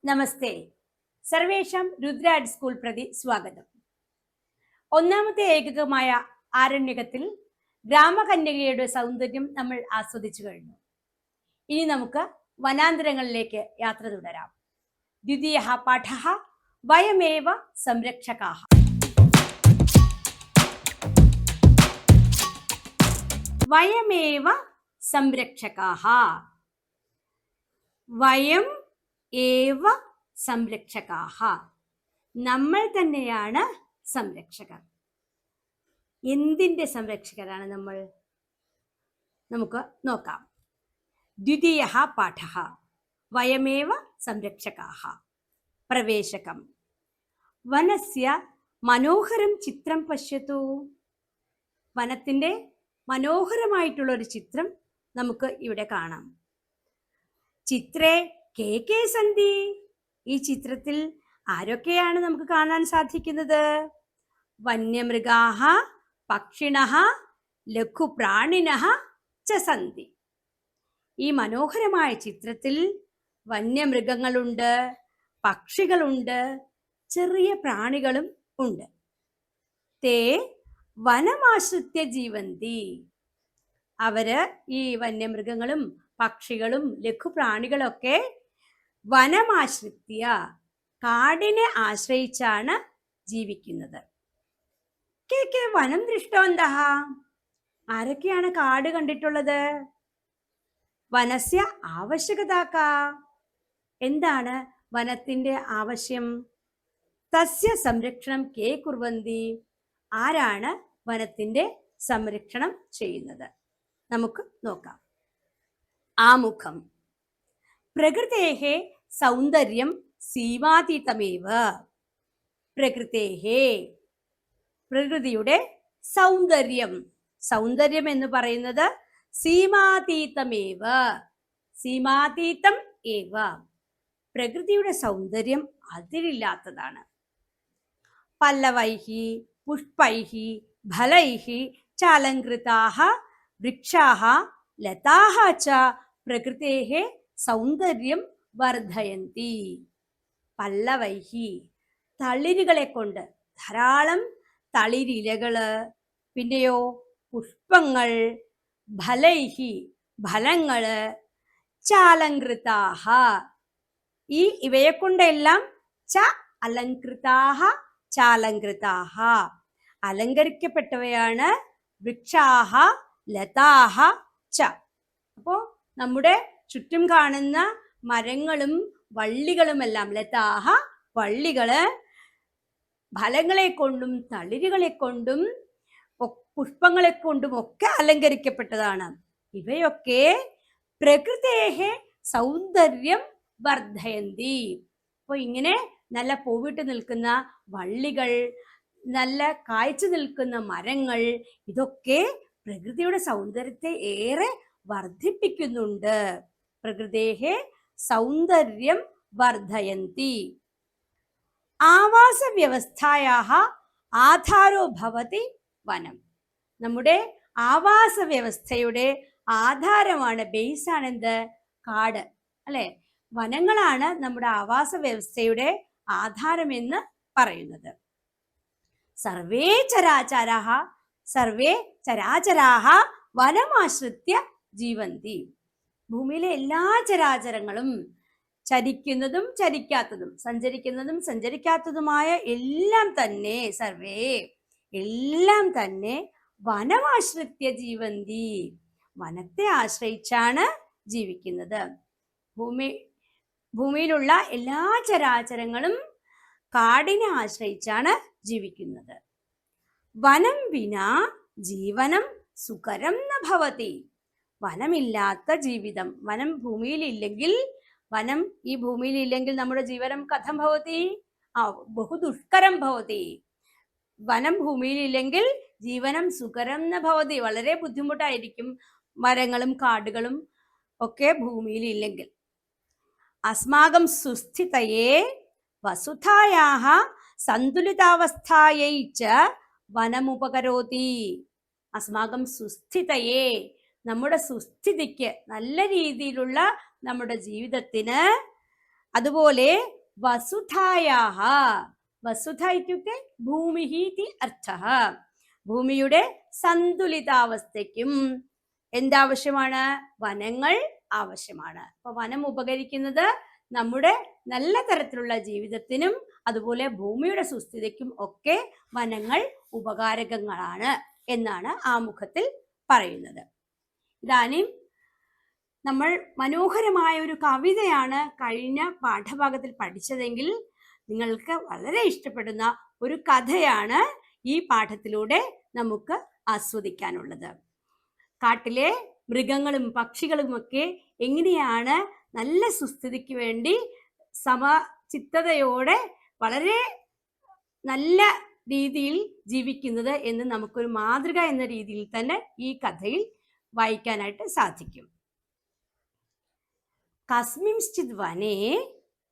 നമസ്തേ. സർവേഷാം രുദ്രാഡ് school പ്രതി സ്വാഗതം. ഒന്നാമത്തെ ഏകകമായ ആരണ്യകത്തിൽ ഗ്രാമകന്യകയുടെ സൗന്ദര്യം നമ്മൾ ആസ്വദിച്ചു കഴിഞ്ഞു. ഇനി നമുക്ക് വനാന്തരങ്ങളിലേക്ക് യാത്ര തുടരാം. ദ്വിതീയഃ പാഠഃ വയമേവ സംരക്ഷകാഃ. വയമേവ സംരക്ഷകാഃ. വയം ഏവ സംരക്ഷകാഃ. നമ്മൾ തന്നെയാണ് സംരക്ഷകർ. എന്തിൻ്റെ സംരക്ഷകരാണ് നമ്മൾ? നമുക്ക് നോക്കാം. ദ്വിതീയഃ പാഠഃ വയമേവ സംരക്ഷകാഃ. പ്രവേശകം. വനസ്യ മനോഹരം ചിത്രം പശ്യതു. വനത്തിൻ്റെ മനോഹരമായിട്ടുള്ളൊരു ചിത്രം നമുക്ക് ഇവിടെ കാണാം. ചിത്രേ കേ കേ സന്തി. ഈ ചിത്രത്തിൽ ആരൊക്കെയാണ് നമുക്ക് കാണാൻ സാധിക്കുന്നത്? വന്യമൃഗാഃ പക്ഷിണഃ ലഘുപ്രാണിനഃ ച സന്തി. ഈ മനോഹരമായ ചിത്രത്തിൽ വന്യമൃഗങ്ങളുണ്ട്, പക്ഷികളുണ്ട്, ചെറിയ പ്രാണികളും ഉണ്ട്. തേ വനമാശ്രിത്യ ജീവന്തി. അവര് ഈ വന്യമൃഗങ്ങളും പക്ഷികളും ലഘുപ്രാണികളൊക്കെ വനമാശ്രിത്യ, കാടിനെ ആശ്രയിച്ചാണ് ജീവിക്കുന്നത്. കേ വനം ദൃഷ്ടവന്തഃ. ആരൊക്കെയാണ് കാട് കണ്ടിട്ടുള്ളത്? വനസ്യ ആവശ്യകതാക്ക. എന്താണ് വനത്തിന്റെ ആവശ്യം? തസ്യ സംരക്ഷണം കേ കുർവന്തി. ആരാണ് വനത്തിന്റെ സംരക്ഷണം ചെയ്യുന്നത്? നമുക്ക് നോക്കാം. ആമുഖം. പ്രകൃതേഃ സൗന്ദര്യം സീമാതീതമേവ. പ്രകൃതിയുടെ സൗന്ദര്യം. സൗന്ദര്യം എന്ന് പറയുന്നത് സീമാതീതമേവ. സീമാതീതം ഏവ. പ്രകൃതിയുടെ സൗന്ദര്യം അതിരില്ലാത്തതാണ്. പല്ലവൈഃ പുഷ്പൈഃ ഫലൈഃ ചാലങ്കൃതാഃ വൃക്ഷാഃ ലതാഃ ച പ്രകൃതേഃ സൗന്ദര്യം വർദ്ധയന്തി. പല്ലവൈഃ, തളിരുകളെ കൊണ്ട്, ധാരാളം തളിരിലകള്, പിന്നെയോ പുഷ്പങ്ങൾ, ഫലൈഃ, ഫലങ്ങള്, ചാലങ്കൃതാഃ, ഇവയെ കൊണ്ടെല്ലാം ച അലങ്കൃതാഃ ചാലങ്കൃതാഃ, അലങ്കരിക്കപ്പെട്ടവയാണ്. വൃക്ഷാഃ ലതാഃ ച. അപ്പോ നമ്മുടെ ചുറ്റും കാണുന്ന മരങ്ങളും വള്ളികളുമെല്ലാം, ലതാഃ വള്ളികള്, ഫലങ്ങളെ കൊണ്ടും തളിരുകളെ കൊണ്ടും പുഷ്പങ്ങളെ കൊണ്ടും ഒക്കെ അലങ്കരിക്കപ്പെട്ടതാണ്. ഇവയൊക്കെ പ്രകൃതേഃ സൗന്ദര്യം വർദ്ധയന്തി. അപ്പോൾ ഇങ്ങനെ നല്ല പൂവിട്ട് നിൽക്കുന്ന വള്ളികൾ, നല്ല കായ്ച്ചു നിൽക്കുന്ന മരങ്ങൾ, ഇതൊക്കെ പ്രകൃതിയുടെ സൗന്ദര്യത്തെ ഏറെ വർദ്ധിപ്പിക്കുന്നുണ്ട്. പ്രകൃതേഃ സൗന്ദര്യം വർദ്ധയന്തി. ആവാസ വ്യവസ്ഥായാഃ ആധാരോ ഭവതി വനം. നമ്മുടെ ആവാസ വ്യവസ്ഥയുടെ ആധാരമാണ്, ബേസാണ് എന്ത്? കാട്, അല്ലെ? വനങ്ങളാണ് നമ്മുടെ ആവാസ വ്യവസ്ഥയുടെ ആധാരമെന്ന് പറയുന്നത്. സർവേ ചരാചരാഃ വനമാശ്രിത്യ ജീവന്തി. ഭൂമിയിലെ എല്ലാ ചരാചരങ്ങളും, ചരിക്കുന്നതും ചരിക്കാത്തതും, സഞ്ചരിക്കുന്നതും സഞ്ചരിക്കാത്തതുമായ എല്ലാം തന്നെ, എല്ലാം തന്നെ വനമാശ്രിത്യ ജീവന്തി. വനത്തെ ആശ്രയിച്ചാണ് ജീവിക്കുന്നത്. ഭൂമിയിലുള്ള എല്ലാ ചരാചരങ്ങളും കാടിനെ ആശ്രയിച്ചാണ് ജീവിക്കുന്നത്. വനം വിനാ ജീവനം സുഖരം ന ഭവതി. വനമില്ലാത്ത ജീവിതം, വനം ഭൂമിയിലില്ലെങ്കിൽ, വനം ഈ ഭൂമിയിലില്ലെങ്കിൽ നമ്മുടെ ജീവനം കഥം ഭവതി? ബഹു ദുഷ്കരം ഭവതി. വനം ഭൂമിയിലില്ലെങ്കിൽ ജീവനം സുഖരം ന ഭവതി. വളരെ ബുദ്ധിമുട്ടായിരിക്കും മരങ്ങളും കാടുകളും ഒക്കെ ഭൂമിയിലില്ലെങ്കിൽ. അസ്മാകം സുസ്ഥിതയേ വസുധായാഃ സന്തുലിതാവസ്ഥായൈ ച വനമുപകരോതി. അസ്മാകം സുസ്ഥിതയേ, നമ്മുടെ സുസ്ഥിതിക്ക്, നല്ല രീതിയിലുള്ള നമ്മുടെ ജീവിതത്തിന് അതുപോലെ വസുധായാഹ, വസുധ ഇത്യുക്തെ ഭൂമിഃ ഇതി അർത്ഥഃ. ഭൂമിയുടെ സന്തുലിതാവസ്ഥയ്ക്കും എന്താവശ്യമാണ്? വനങ്ങൾ ആവശ്യമാണ്. അപ്പൊ വനം ഉപകരിക്കുന്നത് നമ്മുടെ നല്ല തരത്തിലുള്ള ജീവിതത്തിനും അതുപോലെ ഭൂമിയുടെ സുസ്ഥിതിക്കും ഒക്കെ വനങ്ങൾ ഉപകാരകങ്ങളാണ് എന്നാണ് ആമുഖത്തിൽ പറയുന്നത്. ഇതാനും നമ്മൾ മനോഹരമായ ഒരു കവിതയാണ് കഴിഞ്ഞ പാഠഭാഗത്തിൽ പഠിച്ചതെങ്കിൽ നിങ്ങൾക്ക് വളരെ ഇഷ്ടപ്പെടുന്ന ഒരു കഥയാണ് ഈ പാഠത്തിലൂടെ നമുക്ക് ആസ്വദിക്കാനുള്ളത്. കാട്ടിലെ മൃഗങ്ങളും പക്ഷികളുമൊക്കെ എങ്ങനെയാണ് നല്ല സുസ്ഥിതിക്ക് വേണ്ടി സമചിത്തതയോടെ വളരെ നല്ല രീതിയിൽ ജീവിക്കുന്നത് എന്ന് നമുക്കൊരു മാതൃക എന്ന രീതിയിൽ തന്നെ ഈ കഥയിൽ വായിക്കാനായിട്ട് സാധിക്കും. കസ്മിംശ്ചിത് വനേ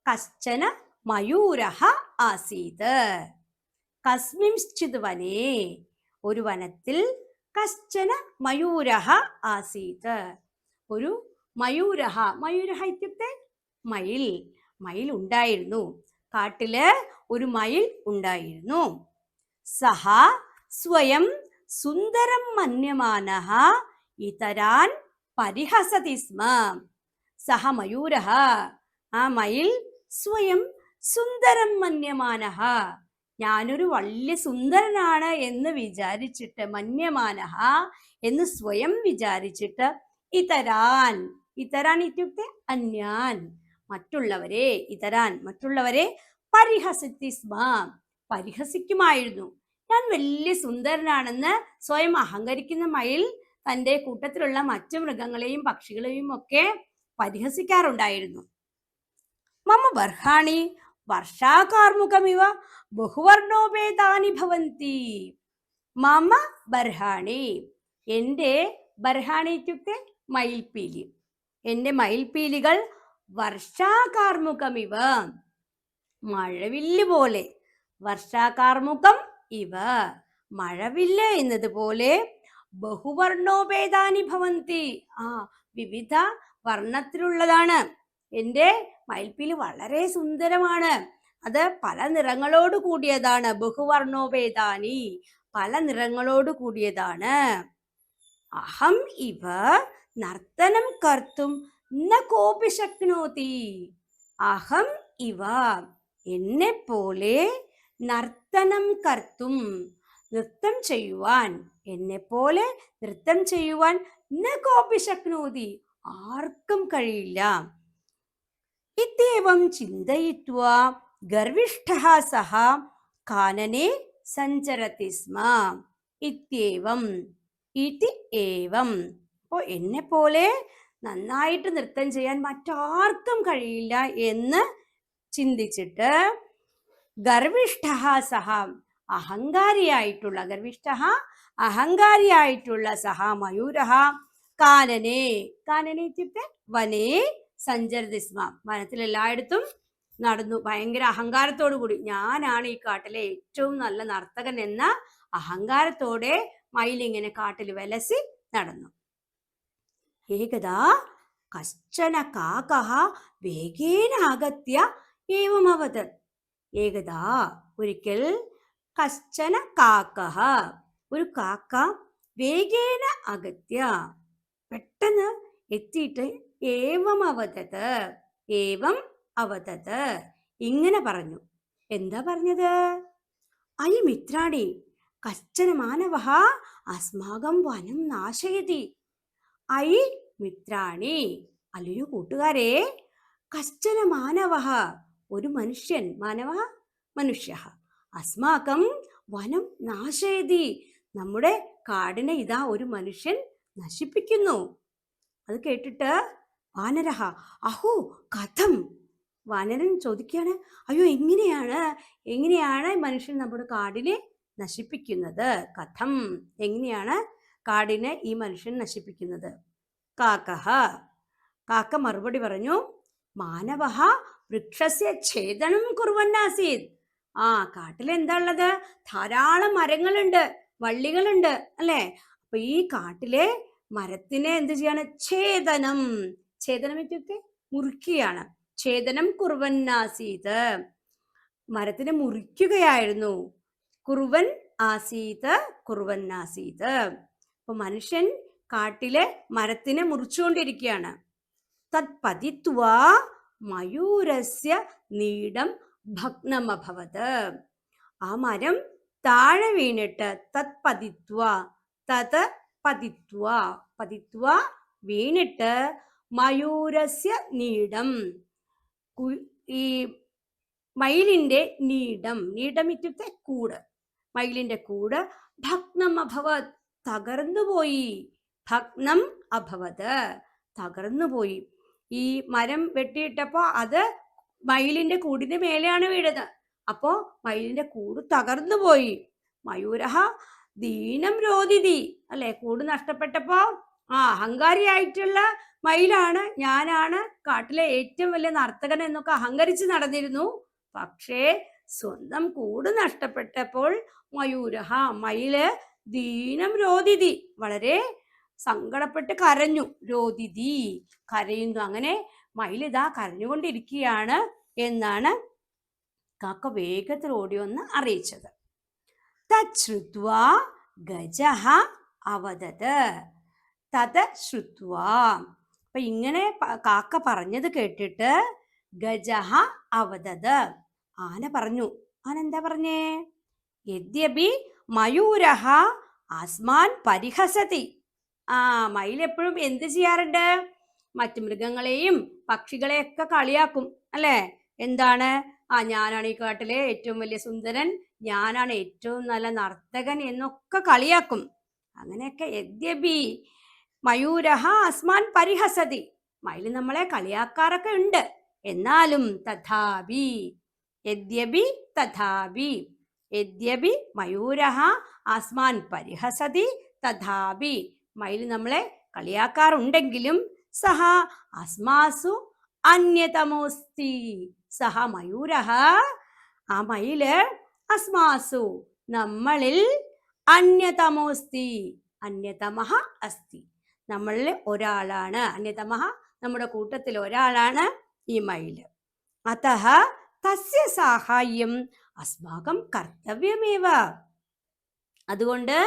കശ്ചന മയൂരഃ ആസീത്. കസ്മിംശ്ചിത് വനേ, ഒരു വനത്തിൽ കശ്ചന മയൂരഃ ആസീത്, ഒരു മയൂരഃ, മയൂരഃ ഇത്യുക്തെ മയിൽ, മയിൽ ഉണ്ടായിരുന്നു. കാട്ടില് ഒരു മയിൽ ഉണ്ടായിരുന്നു. സഹ സ്വയം സുന്ദരം മന്യമാനഃ ഇതരാൻ പരിഹസതി സ്മ. സഹ മയൂരഃ, ആ മയിൽ സ്വയം സുന്ദരം മന്യമാനഃ, ഞാനൊരു വലിയ സുന്ദരനാണ് എന്ന് വിചാരിച്ചിട്ട്, മന്യമാനഃ എന്ന് സ്വയം വിചാരിച്ചിട്ട്, ഇതരാൻ, ഇതരാൻ ഇത്യുക്തെ അന്യാൻ, മറ്റുള്ളവരെ, ഇതരാൻ മറ്റുള്ളവരെ, പരിഹസതി സ്മ, പരിഹസിക്കുമായിരുന്നു. ഞാൻ വലിയ സുന്ദരനാണെന്ന് സ്വയം അഹങ്കരിക്കുന്ന മയിൽ തൻ്റെ കൂട്ടത്തിലുള്ള മറ്റു മൃഗങ്ങളെയും പക്ഷികളെയും ഒക്കെ പരിഹസിക്കാറുണ്ടായിരുന്നു. മമ ബർഹാണി വർഷാകാർമുകമിവ ബഹുവർണോപേതാനി ഭവന്തി. മമ ബർഹാണി, എൻ്റെ, ബർഹാണി ഇത്യുക്തെ മയിൽപ്പീലി, എൻ്റെ മയിൽപ്പീലികൾ വർഷാകാർമുകമിവ, മഴവില്ല് പോലെ, വർഷാകാർമുകം ഇവ, മഴവില്ല് എന്നതുപോലെ, ബഹുവർണോപേതാനി ഭവന്തി, വിവിധ വർണ്ണത്തിലുള്ളതാണ്. എൻ്റെ മയിൽപ്പീലി വളരെ സുന്ദരമാണ്, അത് പല നിറങ്ങളോട് കൂടിയതാണ്. ബഹുവർണോപേതാനി, പല നിറങ്ങളോട് കൂടിയതാണ്. അഹം ഇവ നർത്തനം കർത്തും ന കോപി ശക്നോതി. അഹം ഇവ, എന്നെ പോലെ, നർത്തനം കർത്തും, നൃത്തം ചെയ്യുവാൻ, എന്നെ പോലെ നൃത്തം ചെയ്യുവാൻ, ന കോപി ശക്നോതി, ആർക്കും കഴിയില്ല. ഇത്യേവം ചിന്തയിത്വാ ഗർവിഷ്ഠഃ സഹ കാനനെ സഞ്ചരതി സ്മ. ഇത്യേവം, ഇതി ഏവം, അപ്പോൾ എന്നെ പോലെ നന്നായിട്ട് നൃത്തം ചെയ്യാൻ മറ്റാർക്കും കഴിയില്ല എന്ന് ചിന്തിച്ചിട്ട്, ഗർവിഷ്ഠഃ സഹ, അഹങ്കാരിയായിട്ടുള്ള, ഗർവിഷ്ഠഃ അഹങ്കാരിയായിട്ടുള്ള, സഹ മയൂരഃ, കാനനെ, കാനനെ ഇത്യുക്തെ വനേ സഞ്ചരതി സ്മ, വനത്തിൽ എല്ലായിടത്തും നടന്നു. ഭയങ്കര അഹങ്കാരത്തോടു കൂടി, ഞാനാണ് ഈ കാട്ടിലെ ഏറ്റവും നല്ല നർത്തകൻ എന്ന അഹങ്കാരത്തോടെ മയിലിങ്ങനെ കാട്ടിൽ വിലസി നടന്നു. ഏകദാ കശ്ചന കാകഃ വേഗേന ആഗത്യ ഏവമവദത്. ഏകദാ, ഒരിക്കൽ, കശ്ചന കാകഃ, ഒരു കാക്ക, വേഗേന അഗത്യ, പെട്ടെന്ന് എത്തിയിട്ട്, ഏവം അവതത്, ഏവം അവതത്, ഇങ്ങനെ പറഞ്ഞു. എന്താ പറഞ്ഞത്? അയി മിത്രാണി കശ്ചന മാനവഃ അസ്മാകം വനം നാശയതി. ഐ മിത്രാണി, അല്ലയോ കൂട്ടുകാരെ, കശ്ചന മാനവഃ, ഒരു മനുഷ്യൻ, മാനവ മനുഷ്യഃ, അസ്മാകം വനം നാശയതി, നമ്മുടെ കാടിനെ ഇതാ ഒരു മനുഷ്യൻ നശിപ്പിക്കുന്നു. അത് കേട്ടിട്ട് വാനരഹ അഹോ കഥം, വാനരൻ ചോദിക്കുകയാണ്, അയ്യോ എങ്ങനെയാണ് മനുഷ്യൻ നമ്മുടെ കാടിനെ നശിപ്പിക്കുന്നത്? കഥം, എങ്ങനെയാണ് കാടിനെ ഈ മനുഷ്യൻ നശിപ്പിക്കുന്നത്? കാക്കഹ, കാക്ക മറുപടി പറഞ്ഞു, മാനവഃ വൃക്ഷസ്യ ഛേദനം കുർവന്നാസീത്. കാട്ടിൽ എന്താ ഉള്ളത്? ധാരാളം മരങ്ങളുണ്ട്, വള്ളികളുണ്ട്, അല്ലേ? അപ്പൊ ഈ കാട്ടിലെ മരത്തിനെ എന്ത് ചെയ്യാണ്? ഛേദനം, ഛേദനം ഇത്യുക്തെ മുറിക്കുകയാണ്. ഛേദനം കുർവന്നാസീത്, മരത്തിനെ മുറിക്കുകയായിരുന്നു. കുറുവൻ ആസീത്, കുറുവന്നാസീത്. അപ്പൊ മനുഷ്യൻ കാട്ടിലെ മരത്തിനെ മുറിച്ചുകൊണ്ടിരിക്കുകയാണ്. തത് പതിത്വാ മയൂരസ്യ നീടം ഭഗ്നമഭവത്. ആ മരം താഴെ വീണിട്ട്, തത് പതിത്വാ, തത് പതിത്വാ, പതിത്വാ വീണിട്ട്, മയൂരസ്യ നീടം, ഈ മയിലിന്റെ നീടം, നീടം ഇത്യുക്തെ കൂട്, മയിലിന്റെ കൂട്, ഭഗ്നം അഭവത്, തകർന്നുപോയി. ഭഗ്നം അഭവത്, തകർന്നുപോയി. ഈ മരം വെട്ടിയിട്ടപ്പോ അത് മയിലിന്റെ കൂടിന്റെ മേലെയാണ് വീണത്. അപ്പോ മയിലിന്റെ കൂട് തകർന്നുപോയി. മയൂരഹ ദീനം രോദിതി, അല്ലെ, കൂട് നഷ്ടപ്പെട്ടപ്പോ അഹങ്കാരിയായിട്ടുള്ള മയിലാണ്, ഞാനാണ് കാട്ടിലെ ഏറ്റവും വലിയ നർത്തകൻ എന്നൊക്കെ അഹങ്കരിച്ച് നടന്നിരുന്നു. പക്ഷേ സ്വന്തം കൂട് നഷ്ടപ്പെട്ടപ്പോൾ മയൂരഹ, മയില്, ദീനം രോദിതി, വളരെ സങ്കടപ്പെട്ട് കരഞ്ഞു. രോദിതി, കരയുന്നു. അങ്ങനെ മയിലിതാ കരഞ്ഞുകൊണ്ടിരിക്കുകയാണ് എന്നാണ് കാക്ക വേഗത്തിൽ ഓടി വന്ന് അറിയിച്ചത്. തശ്രുത്വാ ഗജഃ അവദത്, തത് ശ്രുത്വാ. അപ്പൊ ഇങ്ങനെ കാക്ക പറഞ്ഞത് കേട്ടിട്ട് ഗജഃ അവദത്, ആന പറഞ്ഞു. ആന എന്താ പറഞ്ഞേ? യദ്യപി മയൂരഃ അസ്മാൻ പരിഹസതി. മയിൽ എപ്പോഴും എന്ത് ചെയ്യാറുണ്ട്? മറ്റു മൃഗങ്ങളെയും പക്ഷികളെയൊക്കെ കളിയാക്കും, അല്ലെ? എന്താണ്? ഞാനാണ് ഈ കാട്ടിലെ ഏറ്റവും വലിയ സുന്ദരൻ, ഞാനാണ് ഏറ്റവും നല്ല നർത്തകൻ എന്നൊക്കെ കളിയാക്കും. അങ്ങനെയൊക്കെ യദ്യപി മയൂരഃ അസ്മാൻ പരിഹസതി, മയിൽ നമ്മളെ കളിയാക്കാറൊക്കെ ഉണ്ട്. എന്നാലും തഥാപി, യദ്യപി തഥാപി, യദ്യപി മയൂരഃ അസ്മാൻ പരിഹസതി തഥാപി, മയിൽ നമ്മളെ കളിയാക്കാറുണ്ടെങ്കിലും സഹ അസ്മാസു അന്യതമോസ്തി, സഹ മയൂരഃ, ആ മയില്, അസ്മാസു നമ്മളിൽ, അന്യതമോസ്തി, അന്യതമഃ അസ്തി, നമ്മളിൽ ഒരാളാണ്. അന്യതമഃ നമ്മുടെ കൂട്ടത്തിൽ ഒരാളാണ് ഈ മയില്. അതഃ തസ്യ സാഹായ്യം അസ്മാകം കർത്തവ്യമേവ, അതുകൊണ്ട്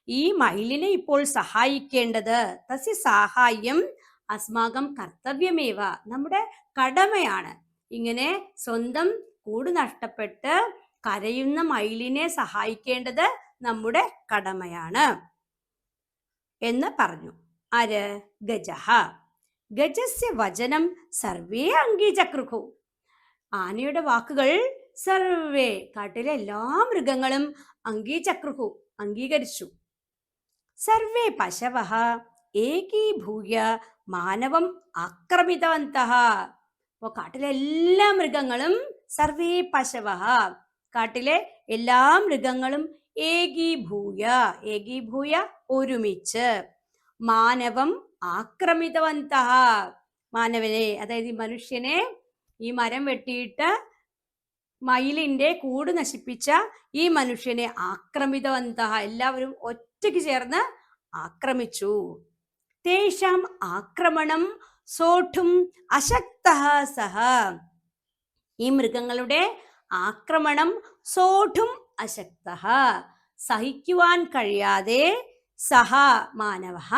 ഈ മയിലിനെ ഇപ്പോൾ സഹായിക്കേണ്ടത്, തസ്യ സാഹായ്യം അസ്മാകം കർത്തവ്യമേവ, നമ്മുടെ കടമയാണ്. ഇങ്ങനെ സ്വന്തം കൂട് നഷ്ടപ്പെട്ട് കരയുന്ന മയിലിനെ സഹായിക്കേണ്ടത് നമ്മുടെ കടമയാണ് എന്ന് പറഞ്ഞു. ആര്? ഗജഃ. ഗജസ്യ വചനം സർവേ അംഗീചക്രുഹു, ആനയുടെ വാക്കുകൾ സർവേ, കാട്ടിലെ എല്ലാ മൃഗങ്ങളും അംഗീചക്രുഹു, അംഗീകരിച്ചു. സർവേ പശവഃ ഏകീഭൂയ മാനവം ആക്രമിതവന്തഃ. അപ്പോ കാട്ടിലെ എല്ലാ മൃഗങ്ങളും, സർവേ പശവഃ, കാട്ടിലെ എല്ലാ മൃഗങ്ങളും ഏകീഭൂയ, ഏകീഭൂയ ഒരുമിച്ച്, മാനവം ആക്രമിതവന്തഃ, മാനവനെ, അതായത് ഈ മനുഷ്യനെ, ഈ മരം വെട്ടിയിട്ട് മയിലിന്റെ കൂട് നശിപ്പിച്ച ഈ മനുഷ്യനെ ആക്രമിതവന്തഃ, എല്ലാവരും ഒറ്റയ്ക്ക് ചേർന്ന് ആക്രമിച്ചു. തേഷാം ആക്രമണം സോഠും അശക്തഃ സഹ, ഈ മൃഗങ്ങളുടെ ആക്രമണം സോഠും അശക്തഃ, സഹിക്കുവാൻ കഴിയാതെ, സഹ മാനവഃ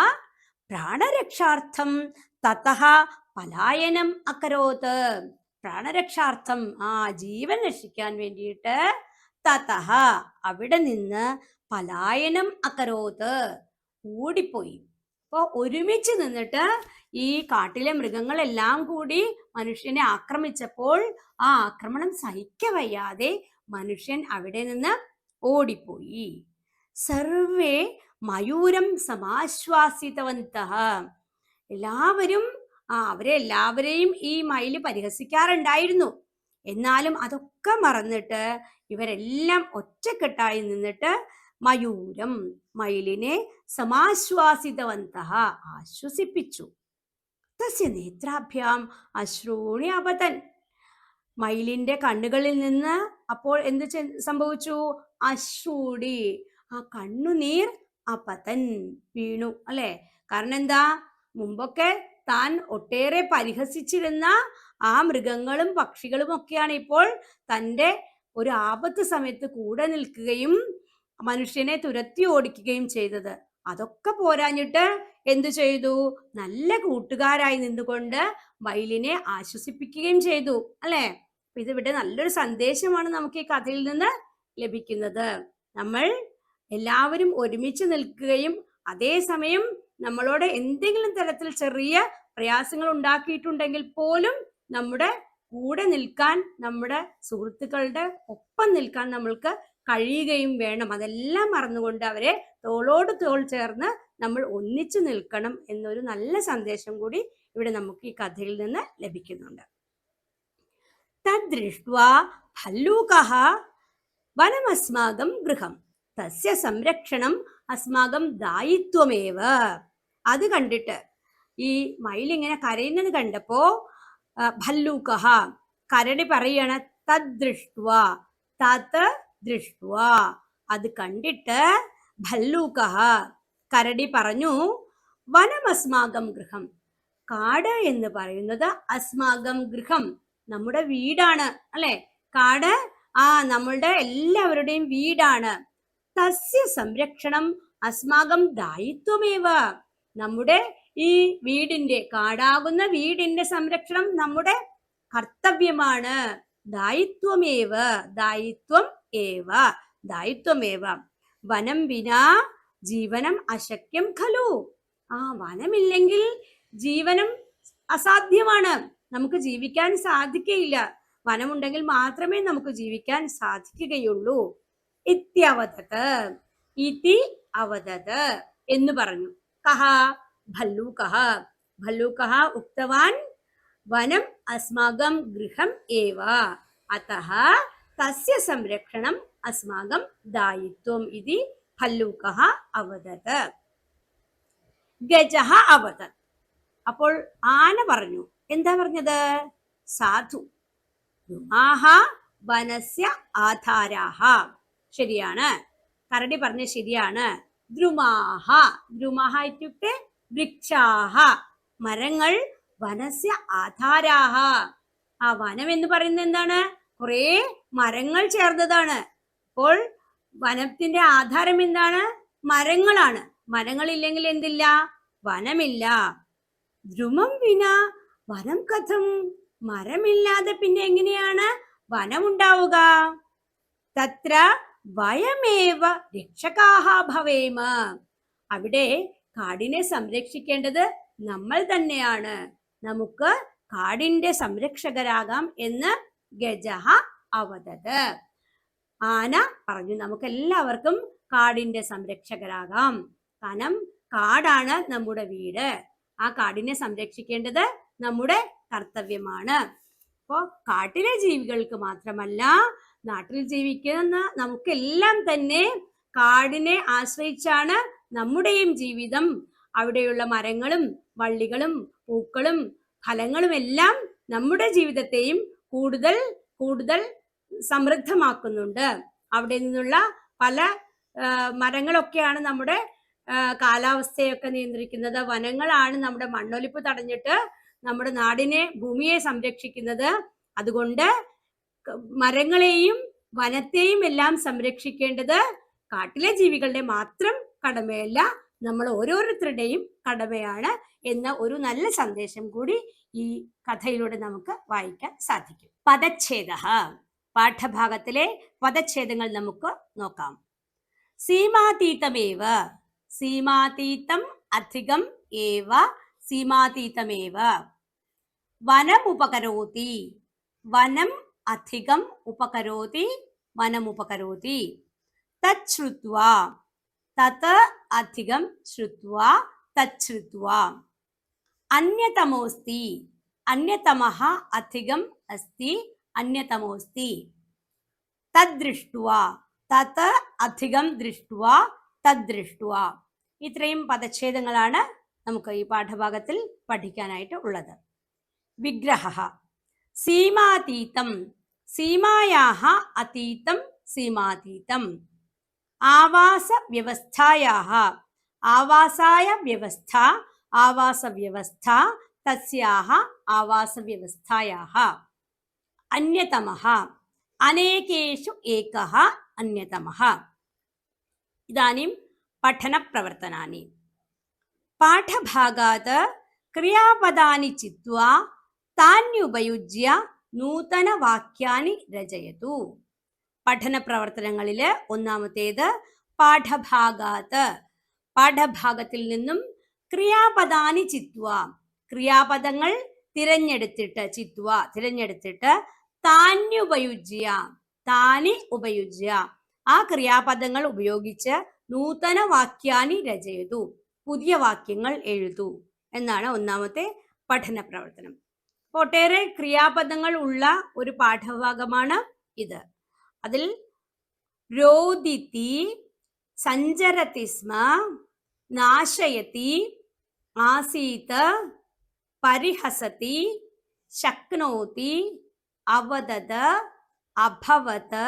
പ്രാണരക്ഷാർത്ഥം തതഃ പലായനം അകരോത്, പ്രാണരക്ഷാർത്ഥം, ജീവൻ രക്ഷിക്കാൻ വേണ്ടിയിട്ട്, തതഃ അവിടെ നിന്ന്, പലായനം അകരോത് ഓടിപ്പോയി. അപ്പോൾ ഒരുമിച്ച് നിന്നിട്ട് ഈ കാട്ടിലെ മൃഗങ്ങളെല്ലാം കൂടി മനുഷ്യനെ ആക്രമിച്ചപ്പോൾ ആ ആക്രമണം സഹിക്കവയ്യാതെ മനുഷ്യൻ അവിടെ നിന്ന് ഓടിപ്പോയി. സർവേ മയൂരം സമാശ്വാസിതവന്തഃ, എല്ലാവരും അവരെല്ലാവരെയും ഈ മയില് പരിഹസിക്കാറുണ്ടായിരുന്നു. എന്നാലും അതൊക്കെ മറന്നിട്ട് ഇവരെല്ലാം ഒറ്റക്കെട്ടായി നിന്നിട്ട് മയൂരം, മയിലിനെ സമാശ്വാസിതവന്തഃ, ആശ്വസിപ്പിച്ചു. തസ്യ നേത്രാഭ്യാം അശ്രൂണി അപതൻ, മയിലിന്റെ കണ്ണുകളിൽ നിന്ന് അപ്പോൾ എന്ത് സംഭവിച്ചു? അശ്രൂടി, കണ്ണുനീർ, അപതൻ വീണു, അല്ലെ? കാരണം എന്താ? മുമ്പൊക്കെ താൻ ഒട്ടേറെ പരിഹസിച്ചിരുന്ന ആ മൃഗങ്ങളും പക്ഷികളും ഒക്കെയാണ് ഇപ്പോൾ തൻ്റെ ഒരു ആപത്ത് സമയത്ത് കൂടെ നിൽക്കുകയും മനുഷ്യനെ തുരത്തി ഓടിക്കുകയും ചെയ്തത്. അതൊക്കെ പോരാഞ്ഞിട്ട് എന്തു ചെയ്തു? നല്ല കൂട്ടുകാരായി നിന്നുകൊണ്ട് മയിലിനെ ആശ്വസിപ്പിക്കുകയും ചെയ്തു, അല്ലെ? ഇതിവിടെ നല്ലൊരു സന്ദേശമാണ് നമുക്ക് ഈ കഥയിൽ നിന്ന് ലഭിക്കുന്നത്. നമ്മൾ എല്ലാവരും ഒരുമിച്ച് നിൽക്കുകയും അതേസമയം നമ്മളോട് എന്തെങ്കിലും തരത്തിൽ ചെറിയ പ്രയാസങ്ങൾ ഉണ്ടാക്കിയിട്ടുണ്ടെങ്കിൽ പോലും നമ്മുടെ കൂടെ നിൽക്കാൻ, നമ്മുടെ സുഹൃത്തുക്കളുടെ ഒപ്പം നിൽക്കാൻ നമ്മൾക്ക് കഴിയുകയും വേണം. അതെല്ലാം മറന്നുകൊണ്ട് അവരെ തോളോട് തോൾ ചേർന്ന് നമ്മൾ ഒന്നിച്ചു നിൽക്കണം എന്നൊരു നല്ല സന്ദേശം കൂടി ഇവിടെ നമുക്ക് ഈ കഥയിൽ നിന്ന് ലഭിക്കുന്നുണ്ട്. തദ്ദൃഷ്ട്വാ ഭല്ലൂകഃ വനമസ്മാകം ഗൃഹം തസ്യ സംരക്ഷണം അസ്മാകം ദായിത്വമേവ. അത് കണ്ടിട്ട് ഈ മയിലിങ്ങനെ കരയുന്നത് കണ്ടപ്പോ ഭല്ലൂകഃ കരടി പറയാണ് തദ്ദൃഷ്ട്വാ, തത് ദൃഷ്ട്വാ, അത് കണ്ടിട്ട് ഭല്ലൂകഃ കരടി പറഞ്ഞു വനമസ്മാകം ഗൃഹം, കാട് എന്ന് പറയുന്നത് അസ്മാകം ഗൃഹം നമ്മുടെ വീടാണ്, അല്ലെ? കാട് നമ്മളുടെ എല്ലാവരുടെയും വീടാണ്. തസ്യ സംരക്ഷണം അസ്മാകം ദായിത്വമേവ, നമ്മുടെ ഈ വീടിന്റെ, കാടാകുന്ന വീടിന്റെ സംരക്ഷണം നമ്മുടെ കർത്തവ്യമാണ്. ദായിത്വമേവ, ദായിത്വം ഏവ, ദായിത്വമേവ. വനം വിനാ ജീവനം അശക്യം ഖലു. വനമില്ലെങ്കിൽ ജീവനം അസാധ്യമാണ്, നമുക്ക് ജീവിക്കാൻ സാധിക്കുകയില്ല. വനമുണ്ടെങ്കിൽ മാത്രമേ നമുക്ക് ജീവിക്കാൻ സാധിക്കുകയുള്ളൂ. ഇത്യവദത്, ഇതി അവദത് എന്ന് പറഞ്ഞു. കഹ ഭല്ലൂകഃ, ഭല്ലൂകഃ ഉക്തവാൻ വനം അസ്മാകം ഗൃഹം ഏവ അതഃ തസ്യ സംരക്ഷണം അസ്മാകം ദായിത്വം ഇതി ഭല്ലൂകഃ അവദത്. ഗജഃ അവദത്. അപ്പോൾ ആന പറഞ്ഞു. എന്താ പറഞ്ഞത്? സാധു ദ്രുമാഹ വനസ്യ ആധാരാഹ. ശരിയാണ്, കരടി പറഞ്ഞ ശരിയാണ്. ദ്രുമാഹ, ദ്രുമാഹ ഇത്യുക്തെ വൃക്ഷാഹ, മരങ്ങൾ, വനസ്യ ആധാരാഹ. വനം എന്ന് പറയുന്നത് എന്താണ്? കുറെ മരങ്ങൾ ചേർന്നതാണ്. അപ്പോൾ വനത്തിന്റെ ആധാരം എന്താണ്? മരങ്ങളാണ്. മരങ്ങളില്ലെങ്കിൽ എന്തില്ല? വനമില്ല. ദ്രുമം വിന വനം കഥം, മരമില്ലാതെ പിന്നെ എങ്ങനെയാണ് വനമുണ്ടാവുക? തത്ര വയമേവ രക്ഷകാഹ ഭവേമ, അവിടെ കാടിനെ സംരക്ഷിക്കേണ്ടത് നമ്മൾ തന്നെയാണ്. നമുക്ക് കാടിന്റെ സംരക്ഷകരാകാം എന്ന് ഗജഃ അവദത്. ആന പറഞ്ഞു നമുക്ക് എല്ലാവർക്കും കാടിന്റെ സംരക്ഷകരാകാം. കാരണം കാടാണ് നമ്മുടെ വീട്. ആ കാടിനെ സംരക്ഷിക്കേണ്ടത് നമ്മുടെ കർത്തവ്യമാണ്. അപ്പോൾ കാട്ടിലെ ജീവികൾക്ക് മാത്രമല്ല, നാട്ടിൽ ജീവിക്കുന്ന നമുക്കെല്ലാം തന്നെ കാടിനെ ആശ്രയിച്ചാണ് നമ്മുടെയും ജീവിതം. അവിടെയുള്ള മരങ്ങളും വള്ളികളും പൂക്കളും ഫലങ്ങളും എല്ലാം നമ്മുടെ ജീവിതത്തെയും കൂടുതൽ കൂടുതൽ സമൃദ്ധമാക്കുന്നുണ്ട്. അവിടെ നിന്നുള്ള പല മരങ്ങളൊക്കെയാണ് നമ്മുടെ കാലാവസ്ഥയൊക്കെ നിയന്ത്രിക്കുന്നത്. വനങ്ങളാണ് നമ്മുടെ മണ്ണൊലിപ്പ് തടഞ്ഞിട്ട് നമ്മുടെ നാടിനെ, ഭൂമിയെ സംരക്ഷിക്കുന്നത്. അതുകൊണ്ട് മരങ്ങളെയും വനത്തെയും എല്ലാം സംരക്ഷിക്കേണ്ടത് കാട്ടിലെ ജീവികളുടെ മാത്രം കടമയല്ല, നമ്മൾ ഓരോരുത്തരുടെയും കടമയാണ് എന്ന ഒരു നല്ല സന്ദേശം കൂടി ഈ കഥയിലൂടെ നമുക്ക് വായിക്കാൻ സാധിക്കും. പദച്ഛേദഃ, പാഠഭാഗത്തിലെ പദച്ഛേദങ്ങൾ നമുക്ക് നോക്കാം. സീമാതീതമേവ, സീമാതീതം അധികം ഏവ, സീമാതീതമേവ. വനമുപകരോതി, വനം അധികം ഉപകരോതി, വനമുപകരോതി. തച്ഛ്രുത്വാ, തത് അധികം ശ്രുത്വാ, തച്ഛ്രുത്വാ. അന്യതമോസ്തി, അന്യതമഃ അധികം അസ്തി, അന്യതമോസ്തി. തദ്ദൃഷ്ട്വാ, തത് അധികം ദൃഷ്ട്വാ, തദ്ദൃഷ്ട്വാ. ഇത്രയും പദച്ഛേദങ്ങളാണ് നമുക്ക് ഈ പാഠഭാഗത്തിൽ പഠിക്കാനായിട്ട് ഉള്ളത്. വിഗ്രഹഃ, സീമാതീതം, സീമായാഃ അതീതം സീമാതീതം. ആവാസ വ്യവസ്ഥായാഃ, ആവാസായ വ്യവസ്ഥ, ആവാസ വ്യവസ്ഥ, തസ്യാഹ ആവാസവ്യവസ്ഥായാഹ അന്യതമഃ അനേകേഷു ഏകഃ അന്യതമഃ. ഇദാനീം പഠനപ്രവർത്തനാനി. പാഠഭാഗാത് ക്രിയാപദാനി ചിത്വാ താന്യുപയുജ്യ നൂതനവാക്യാനി രചയതു. പഠന പ്രവർത്തനങ്ങളില് ഒന്നാമത്തേത് പാഠഭാഗാത്, പാഠഭാഗത്തിൽ നിന്നും ക്രിയാപദാനി ചിത്വാ, ക്രിയാപദങ്ങൾ തിരഞ്ഞെടുത്തിട്ട് താന്യുപയുജ്യ, താനി ഉപയുജ്യ, ആ ക്രിയാപദങ്ങൾ ഉപയോഗിച്ച് നൂതന വാക്യാനി രചയതു, പുതിയ വാക്യങ്ങൾ എഴുതൂ എന്നാണ് ഒന്നാമത്തെ പഠന പ്രവർത്തനം. ഒട്ടേറെ ക്രിയാപദങ്ങൾ ഉള്ള ഒരു പാഠഭാഗമാണ് ഇത്. അതിൽ രോദിതി, സഞ്ചരതി സ്മ, നാശയതി, ആസീത്, പരിഹസതി, ശക്നോതി, അവദത്, അഭവത്,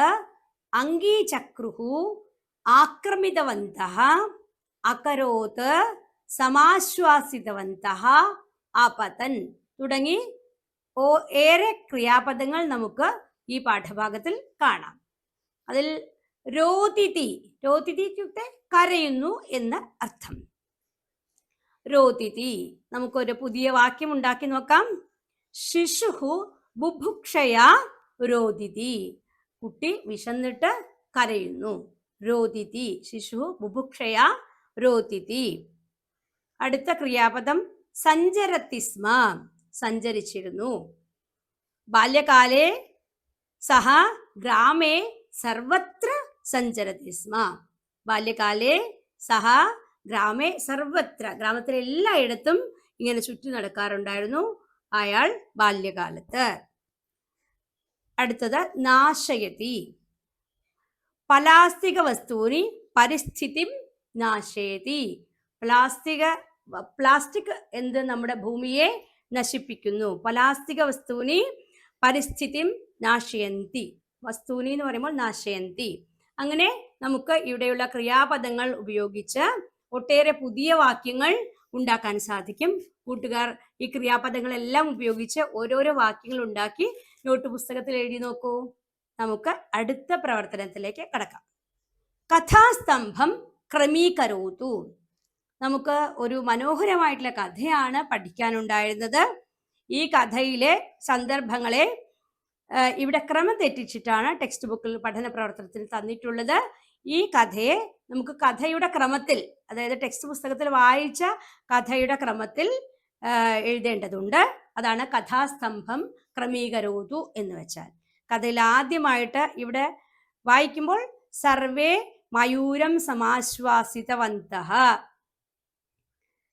അംഗീചക്രുഹു, ആക്രമിതവന്തഃ, അകരോത്, സമാശ്വാസിതവന്തഃ, അപതൻ തുടങ്ങി ഏറെ ക്രിയാപദങ്ങൾ നമുക്ക് ഈ പാഠഭാഗത്തിൽ കാണാം. അതിൽ രോദിതി, രോദിതി ഇത്യുക്തെ കരയുന്നു എന്ന് അർത്ഥം. രോദിതി, നമുക്കൊരു പുതിയ വാക്യം ഉണ്ടാക്കി നോക്കാം. ശിശുഹു ബുഭുക്ഷയാ രോദിതി, കുട്ടി വിശന്നിട്ട് കരയുന്നു. രോദിതി, ശിശു ബുഭുക്ഷയാ രോദിതി. അടുത്ത ക്രിയാപദം സഞ്ചരതി സ്മ, സഞ്ചരിച്ചിരുന്നു. ബാല്യകാലേ സഹ ഗ്രാമേ സർവത്ര സഞ്ചരതി സ്മ. ബാല്യകാലേ സഹ ഗ്രാമേ സർവത്ര, ഗ്രാമത്തിലെ എല്ലായിടത്തും ഇങ്ങനെ ചുറ്റി നടക്കാറുണ്ടായിരുന്നു അയാൾ ബാല്യകാലത്ത്. അടുത്തത് നാശയതി, പ്ലാസ്റ്റിക വസ്തുവിനി പരിസ്ഥിതിം നാശയതി. പ്ലാസ്റ്റിക് എന്ത് നമ്മുടെ ഭൂമിയെ നശിപ്പിക്കുന്നു. പ്ലാസ്റ്റിക വസ്തുവിനി പരിസ്ഥിതിം നാശയന്തി, വസ്തുവിനി എന്ന് പറയുമ്പോൾ നാശയന്തി. അങ്ങനെ നമുക്ക് ഇവിടെയുള്ള ക്രിയാപദങ്ങൾ ഉപയോഗിച്ച് ഒട്ടേറെ പുതിയ വാക്യങ്ങൾ ഉണ്ടാക്കാൻ സാധിക്കും. കൂട്ടുകാർ ഈ ക്രിയാപദങ്ങളെല്ലാം ഉപയോഗിച്ച് ഓരോരോ വാക്യങ്ങൾ ഉണ്ടാക്കി നോട്ട് പുസ്തകത്തിൽ എഴുതി നോക്കൂ. നമുക്ക് അടുത്ത പ്രവർത്തനത്തിലേക്ക് കടക്കാം. കഥാസ്തംഭം ക്രമീകരോതു. നമുക്ക് ഒരു മനോഹരമായിട്ടുള്ള കഥയാണ് പഠിക്കാനുണ്ടായിരുന്നത്. ഈ കഥയിലെ സന്ദർഭങ്ങളെ ഇവിടെ ക്രമം തെറ്റിച്ചിട്ടാണ് ടെക്സ്റ്റ് ബുക്കിൽ പഠന പ്രവർത്തനത്തിൽ തന്നിട്ടുള്ളത്. ഈ കഥയെ നമുക്ക് കഥയുടെ ക്രമത്തിൽ, അതായത് ടെക്സ്റ്റ് പുസ്തകത്തിൽ വായിച്ച കഥയുടെ ക്രമത്തിൽ എഴുതേണ്ടതുണ്ട്. അതാണ് കഥാസ്തംഭം ക്രമീകരോതു എന്ന് വെച്ചാൽ. കഥയിൽ ആദ്യമായിട്ട് ഇവിടെ വായിക്കുമ്പോൾ സർവേ മയൂരം സമാശ്വാസിതവന്തഃ.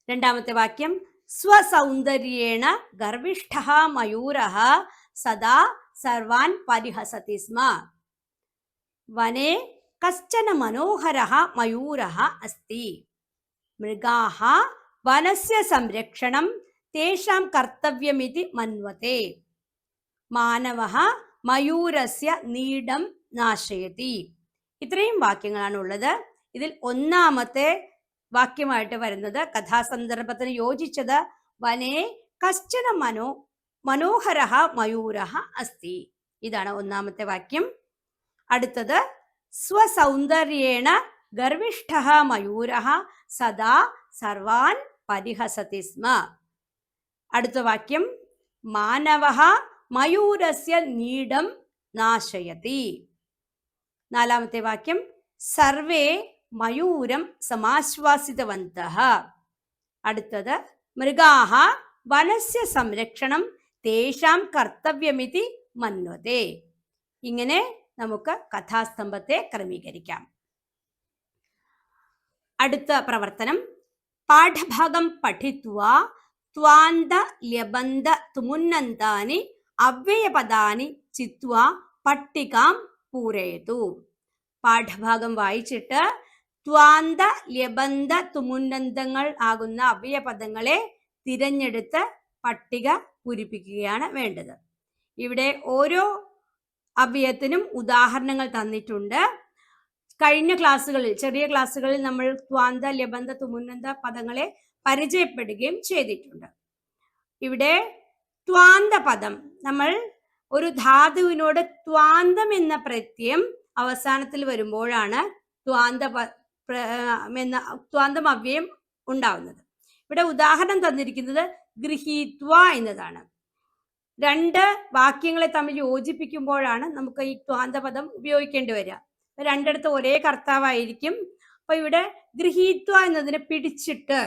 രണ്ടാമത്തെ വാക്യം സ്വസൗന്ദര്യേണ ഗർവിഷ്ഠഃ മയൂരഃ സദാ സർവാൻ പരിഹസതി സ്മ. വനേ കശ്ചന മനോഹരഃ മയൂരഃ അസ്തി. മൃഗാഃ വനസ്യ സംരക്ഷണം തേഷാം കർത്തവ്യമിതി മന്വത്തെ. മാനവഃ മയൂരസ്യ നീഡം നാശയതി. ഇത്രയും വാക്യങ്ങളാണ് ഉള്ളത്. ഇതിൽ ഒന്നാമത്തെ വാക്യമായിട്ട് വരുന്നത് കഥാസന്ദർഭത്തിന് യോജിച്ചത് വനേ കശ്ചന മനോഹരഃ മയൂരഃ അസ്തി. ഇതാണ് ഒന്നാമത്തെ വാക്യം. അടുത്തത് സ്വസൗന്ദര്യേണ ഗർവിഷ്ഠഃ മയൂരഃ സദാ സർവാൻ പരിഹസതി സ്മ. അടുത്ത വാക്യം മാനവഃ മയൂരസ്യ നീഡം നാശയതി. നാലാമത്തെ വാക്യം സർവേ മയൂരം സമാശ്വാസിതവന്തഃ. അടുത്തത് മൃഗാഃ വനസ്യ സംരക്ഷണം തേഷാം കർത്തവ്യമിതി മന്വത്തെ. ഇങ്ങനെ നമുക്ക് കഥാസ്തംഭത്തെ ക്രമീകരിക്കാം. അടുത്ത പ്രവർത്തനം പാഠഭാഗം പഠിത്വാ ത്വാന്ത ല്യബന്ധ തുമുന്നന്താനി അവ്യയപദാനി ചിത്വാ പട്ടികാം പൂരയതു. പാഠഭാഗം വായിച്ചിട്ട് ത്വാന്ത ല്യബന്ധ തുമുന്നന്തങ്ങൾ ആകുന്ന അവ്യയപദങ്ങളെ തിരഞ്ഞെടുത്ത് പട്ടിക പൂരിപ്പിക്കുകയാണ് വേണ്ടത്. ഇവിടെ ഓരോ അവ്യയത്തിനും ഉദാഹരണങ്ങൾ തന്നിട്ടുണ്ട്. കഴിഞ്ഞ ക്ലാസ്സുകളിൽ, ചെറിയ ക്ലാസ്സുകളിൽ നമ്മൾ ത്വാന്ത ല്യബന്ധ തുമുന്നന്ത പദങ്ങളെ പരിചയപ്പെടുകയും ചെയ്തിട്ടുണ്ട്. ഇവിടെ ത്വാന്ത പദം, നമ്മൾ ഒരു ധാതുവിനോട് ത്വാന്തം എന്ന പ്രത്യയം അവസാനത്തിൽ വരുമ്പോഴാണ് ത്വാന്തം അവ്യയം ഉണ്ടാവുന്നത്. ഇവിടെ ഉദാഹരണം തന്നിരിക്കുന്നത് ഗൃഹീത്വ എന്നതാണ്. രണ്ട് വാക്യങ്ങളെ തമ്മിൽ യോജിപ്പിക്കുമ്പോഴാണ് നമുക്ക് ഈ ത്വാന്തപദം ഉപയോഗിക്കേണ്ടി വരിക. രണ്ടിടത്ത് ഒരേ കർത്താവായിരിക്കും. അപ്പൊ ഇവിടെ ഗൃഹീത്വ എന്നതിനെ പിടിച്ചിട്ട്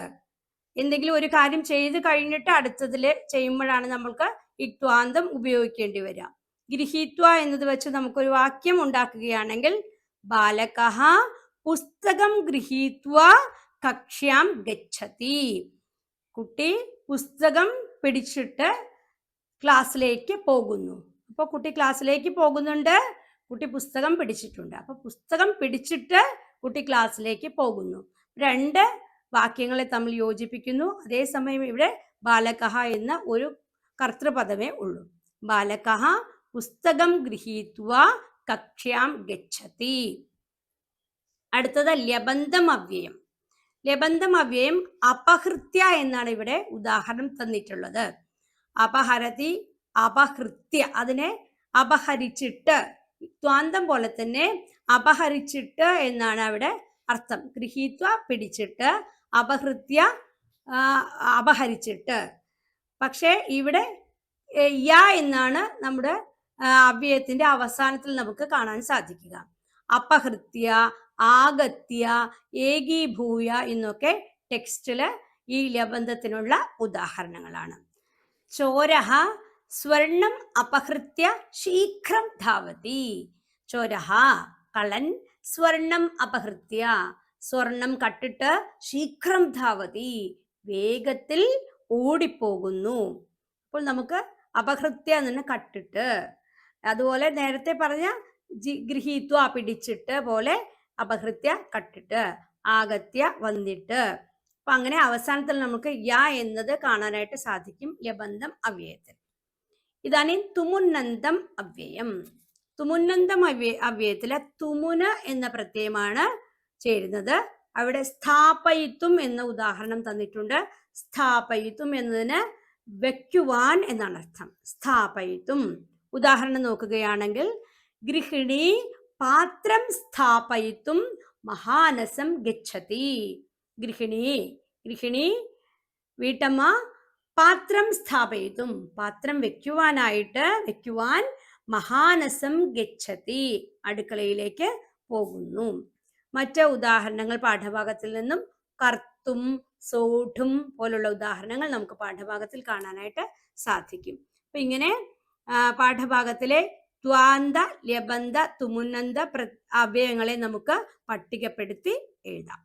എന്തെങ്കിലും ഒരു കാര്യം ചെയ്ത് കഴിഞ്ഞിട്ട് അടുത്തതിൽ ചെയ്യുമ്പോഴാണ് നമ്മൾക്ക് ഈ ത്വാന്തം ഉപയോഗിക്കേണ്ടി വരിക. ഗൃഹീത്വ എന്നത് വെച്ച് നമുക്കൊരു വാക്യം ഉണ്ടാക്കുകയാണെങ്കിൽ ബാലകഃ പുസ്തകം ഗൃഹീത്വ കക്ഷ്യാം ഗച്ഛതി. കുട്ടി പുസ്തകം പിടിച്ചിട്ട് ക്ലാസ്സിലേക്ക് പോകുന്നു. അപ്പോൾ കുട്ടി ക്ലാസ്സിലേക്ക് പോകുന്നുണ്ട്, കുട്ടി പുസ്തകം പിടിച്ചിട്ടുണ്ട്. അപ്പൊ പുസ്തകം പിടിച്ചിട്ട് കുട്ടി ക്ലാസ്സിലേക്ക് പോകുന്നു. രണ്ട് വാക്യങ്ങളെ തമ്മിൽ യോജിപ്പിക്കുന്നു. അതേസമയം ഇവിടെ ബാലകഃ എന്ന ഒരു കർത്തൃപദമേ ഉള്ളൂ. ബാലകഃ പുസ്തകം ഗൃഹീത്വ കക്ഷ്യാം ഗച്ഛതി. അടുത്തത് ലബന്ധം അവ്യയം. ലബന്ധം അവ്യയം അപഹൃത്യ എന്നാണ് ഇവിടെ ഉദാഹരണം തന്നിട്ടുള്ളത്. അപഹരതി, അപഹൃത്യ, അതിനെ അപഹരിച്ചിട്ട്, ത്വാന്തം പോലെ തന്നെ അപഹരിച്ചിട്ട് എന്നാണ് അവിടെ അർത്ഥം. ഗൃഹീത്വ പിടിച്ചിട്ട്, അപഹൃത്യ അപഹരിച്ചിട്ട്. പക്ഷേ ഇവിടെ യ എന്നാണ് നമ്മുടെ അവ്യയത്തിന്റെ അവസാനത്തിൽ നമുക്ക് കാണാൻ സാധിക്കുക. അപഹൃത്യ, ആഗത്യ, ഏകീഭൂയ എന്നൊക്കെ ടെക്സ്റ്റില് ഈ ലബന്ധത്തിനുള്ള ഉദാഹരണങ്ങളാണ്. ചോരഃ സ്വർണം അപഹൃത്യ ശീഘ്രം ധാവതി. ചോരഃ കള്ളൻ, സ്വർണം അപഹൃത്യ സ്വർണം കട്ടിട്ട്, ശീഘ്രം ധാവതി വേഗത്തിൽ ഓടിപ്പോകുന്നു. അപ്പോൾ നമുക്ക് അപഹൃത്യ എന്ന് കട്ടിട്ട്, അതുപോലെ നേരത്തെ പറഞ്ഞ ഗൃഹീത്വ പിടിച്ചിട്ട് പോലെ അപഹൃത്യ കട്ടിട്ട്, ആഗത്യ വന്നിട്ട്. അപ്പൊ അങ്ങനെ അവസാനത്തിൽ നമുക്ക് യ എന്നത് കാണാനായിട്ട് സാധിക്കും ലബന്ധം അവ്യയത്തിൽ. ഇതാണ് തുമുന്നന്തം അവ്യയം. തുമുന്നന്തം അവ്യയത്തിലെ തുമുന എന്ന പ്രത്യയമാണ് ചേരുന്നത്. അവിടെ സ്ഥാപയിത്വം എന്ന ഉദാഹരണം തന്നിട്ടുണ്ട്. സ്ഥാപയിത്വം എന്നതിന് വെക്കുവാൻ എന്നാണ് അർത്ഥം. സ്ഥാപയിത്വം ഉദാഹരണം നോക്കുകയാണെങ്കിൽ ഗൃഹിണി പാത്രം സ്ഥാപയിത്വം മഹാനസം ഗച്ഛതി. ഗൃഹിണി വീട്ടമ്മ പാത്രം സ്ഥാപയിത്വം പാത്രം വെക്കുവാൻ മഹാനസം ഗച്ഛതി അടുക്കളയിലേക്ക് പോകുന്നു. മറ്റ് ഉദാഹരണങ്ങൾ പാഠഭാഗത്തിൽ നിന്നും കർത്തും, സോഢും പോലുള്ള ഉദാഹരണങ്ങൾ നമുക്ക് പാഠഭാഗത്തിൽ കാണാനായിട്ട് സാധിക്കും. അപ്പൊ ഇങ്ങനെ പാഠഭാഗത്തിലെ ത്വാന്ത, ലബന്ധ, തുമുന്നന്ത അവ്യയങ്ങളെ നമുക്ക് പട്ടികപ്പെടുത്തി എഴുതാം.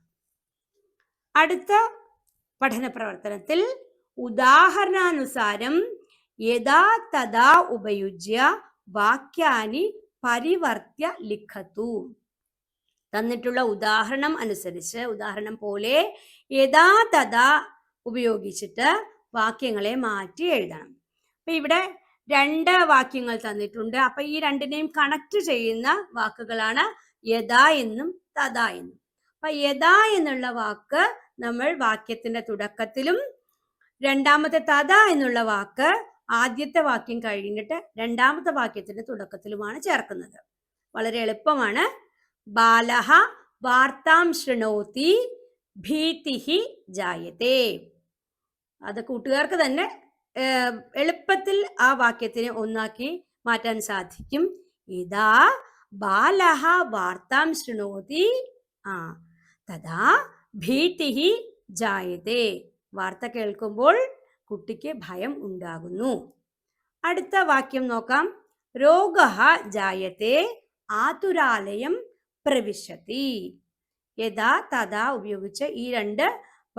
അടുത്ത പഠന പ്രവർത്തനത്തിൽ ഉദാഹരണാനുസാരം യഥാ തഥാ ഉപയുജ്യ വാക്യാനി പരിവർത്യ ലിഖതു. തന്നിട്ടുള്ള ഉദാഹരണം അനുസരിച്ച്, ഉദാഹരണം പോലെ യഥാ തഥാ ഉപയോഗിച്ചിട്ട് വാക്യങ്ങളെ മാറ്റി എഴുതണം. അപ്പൊ ഇവിടെ രണ്ട് വാക്യങ്ങൾ തന്നിട്ടുണ്ട്. അപ്പൊ ഈ രണ്ടിനെയും കണക്ട് ചെയ്യുന്ന വാക്കുകളാണ് യഥാ എന്നും തഥാ എന്നും. അപ്പൊ യഥാ എന്നുള്ള വാക്ക് നമ്മൾ വാക്യത്തിന്റെ തുടക്കത്തിലും, രണ്ടാമത്തെ തഥാ എന്നുള്ള വാക്ക് ആദ്യത്തെ വാക്യം കഴിഞ്ഞിട്ട് രണ്ടാമത്തെ വാക്യത്തിന്റെ തുടക്കത്തിലുമാണ് ചേർക്കുന്നത്. വളരെ എളുപ്പമാണ്. ബാലഃ വാർത്താം ശൃണോതി ഭീതിഃ ജായത്തെ. അത് കൂട്ടുകാർക്ക് തന്നെ എളുപ്പത്തിൽ ആ വാക്യത്തിനെ ഒന്നാക്കി മാറ്റാൻ സാധിക്കും. ഇതാ ബാലഃ വാർത്താം ശൃണോതി തഥാ ഭീതിഃ ജായത്തെ. വാർത്ത കേൾക്കുമ്പോൾ കുട്ടിക്ക് ഭയം ഉണ്ടാകുന്നു. അടുത്ത വാക്യം നോക്കാം. രോഗഃ ജായത്തെ ആതുരാലയം പ്രവിശതി. യഥാ തഥാ ഉപയോഗിച്ച് ഈ രണ്ട്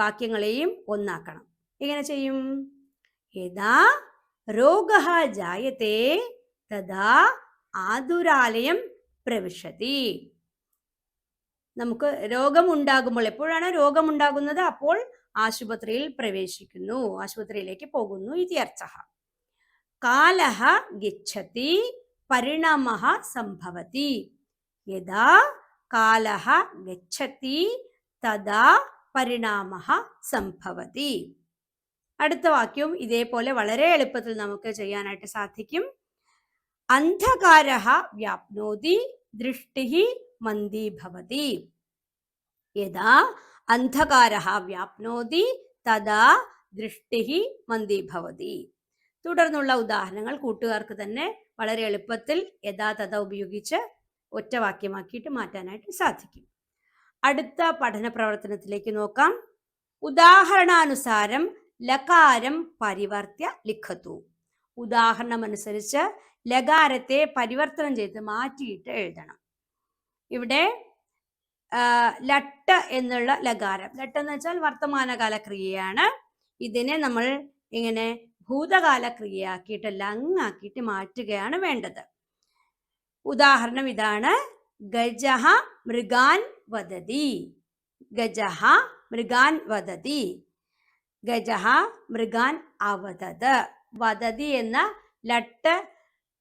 വാക്യങ്ങളെയും ഒന്നാക്കണം. എങ്ങനെ ചെയ്യും? യഥാ രോഗഃ ജായത്തെ തഥാ ആതുരാലയം പ്രവിശതി. നമുക്ക് രോഗമുണ്ടാകുമ്പോൾ, എപ്പോഴാണ് രോഗമുണ്ടാകുന്നത്? അപ്പോൾ ആശുപത്രിയിൽ പ്രവേശിക്കുന്നു, ആശുപത്രിയിലേക്ക് പോകുന്നു. ഇത്യർത്ഥഃ. കാലഃ ഗച്ഛതി പരിണാമഃ സംഭവതി. യഥാ കാലഃ ഗച്ഛതി തഥാ പരിണാമഃ സംഭവതി. അടുത്ത വാക്യവും ഇതേപോലെ വളരെ എളുപ്പത്തിൽ നമുക്ക് ചെയ്യാനായിട്ട് സാധിക്കും. അന്ധകാരഃ വ്യാപ്നോതി ദൃഷ്ടിഃ മന്ദീഭവതി. യഥാ അന്ധകാരഃ വ്യാപ്നോതി തഥാ ദൃഷ്ടിഃ മന്ദീഭവതി. തുടർന്നുള്ള ഉദാഹരണങ്ങൾ കൂട്ടുകാർക്ക് തന്നെ വളരെ എളുപ്പത്തിൽ യഥാ തഥാ ഉപയോഗിച്ച് ഒറ്റവാക്യമാക്കിയിട്ട് മാറ്റാനായിട്ട് സാധിക്കും. അടുത്ത പഠന പ്രവർത്തനത്തിലേക്ക് നോക്കാം. ഉദാഹരണാനുസാരം ലകാരം പരിവർത്തിയ ലിഖതു. ഉദാഹരണമനുസരിച്ച് ലകാരത്തെ പരിവർത്തനം ചെയ്ത് മാറ്റിയിട്ട് എഴുതണം. ഇവിടെ ലട്ട് എന്നുള്ള ലകാരം, ലട്ട് എന്ന് വെച്ചാൽ വർത്തമാനകാല ക്രിയയാണ്. ഇതിനെ നമ്മൾ ഇങ്ങനെ ഭൂതകാല ക്രിയയാക്കിയിട്ട് ലങ്ങാക്കിയിട്ട് മാറ്റുകയാണ് വേണ്ടത്. ഉദാഹരണം ഇതാണ്: ഗജഃ മൃഗാൻ വദതി. ഗജഃ മൃഗാൻ വദതി. ഗജഃ മൃഗാൻ അവദത്. വദതി എന്ന ലട്ട്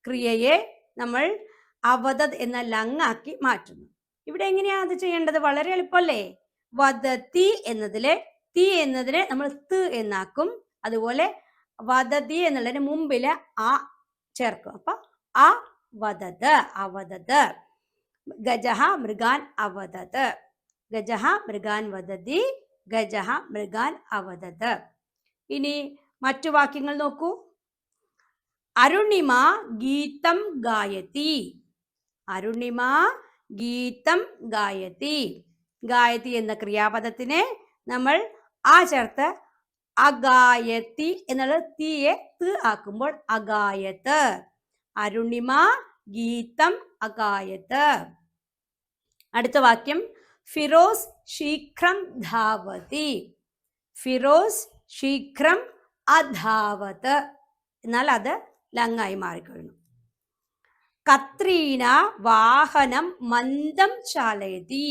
ക്രിയയെ നമ്മൾ അവദത് എന്ന ലങ്ങാക്കി മാറ്റുന്നു. ഇവിടെ എങ്ങനെയാ അത് ചെയ്യേണ്ടത്? വളരെ എളുപ്പമല്ലേ. വദതി എന്നതിലെ തി എന്നതിനെ നമ്മൾ ത് എന്നാക്കും. അതുപോലെ വദതി എന്നുള്ളതിന് മുമ്പില് ആ ചേർക്കും. അപ്പൊ അ വദത്, അവദത്. ഗജഃ മൃഗാൻ അവദത്. ഗജഃ മൃഗാൻ വദതി. ഗജഃ മൃഗാൻ അവദത്. ഇനി മറ്റു വാക്യങ്ങൾ നോക്കൂ. അരുണിമ ഗീതം ഗായതി. അരുണിമ ഗീതം ഗായതി. ഗായതി എന്ന ക്രിയാപദത്തിനെ നമ്മൾ ആ ചേർത്ത് അഗായത്തി എന്നുള്ള തീയെ ത് ആക്കുമ്പോൾ അഗായത്ത്. അരുണിമ ഗീതം അഗായത്ത്. അടുത്ത വാക്യം: ഫിറോസ് ശീഘ്രം ധാവതി. ഫിറോസ് ശീഘ്രം അധാവത്. എന്നാൽ അത് ലങ്ങായി മാറിക്കഴിഞ്ഞു. കത്രീന വാഹനം മന്ദം ചാലയതി.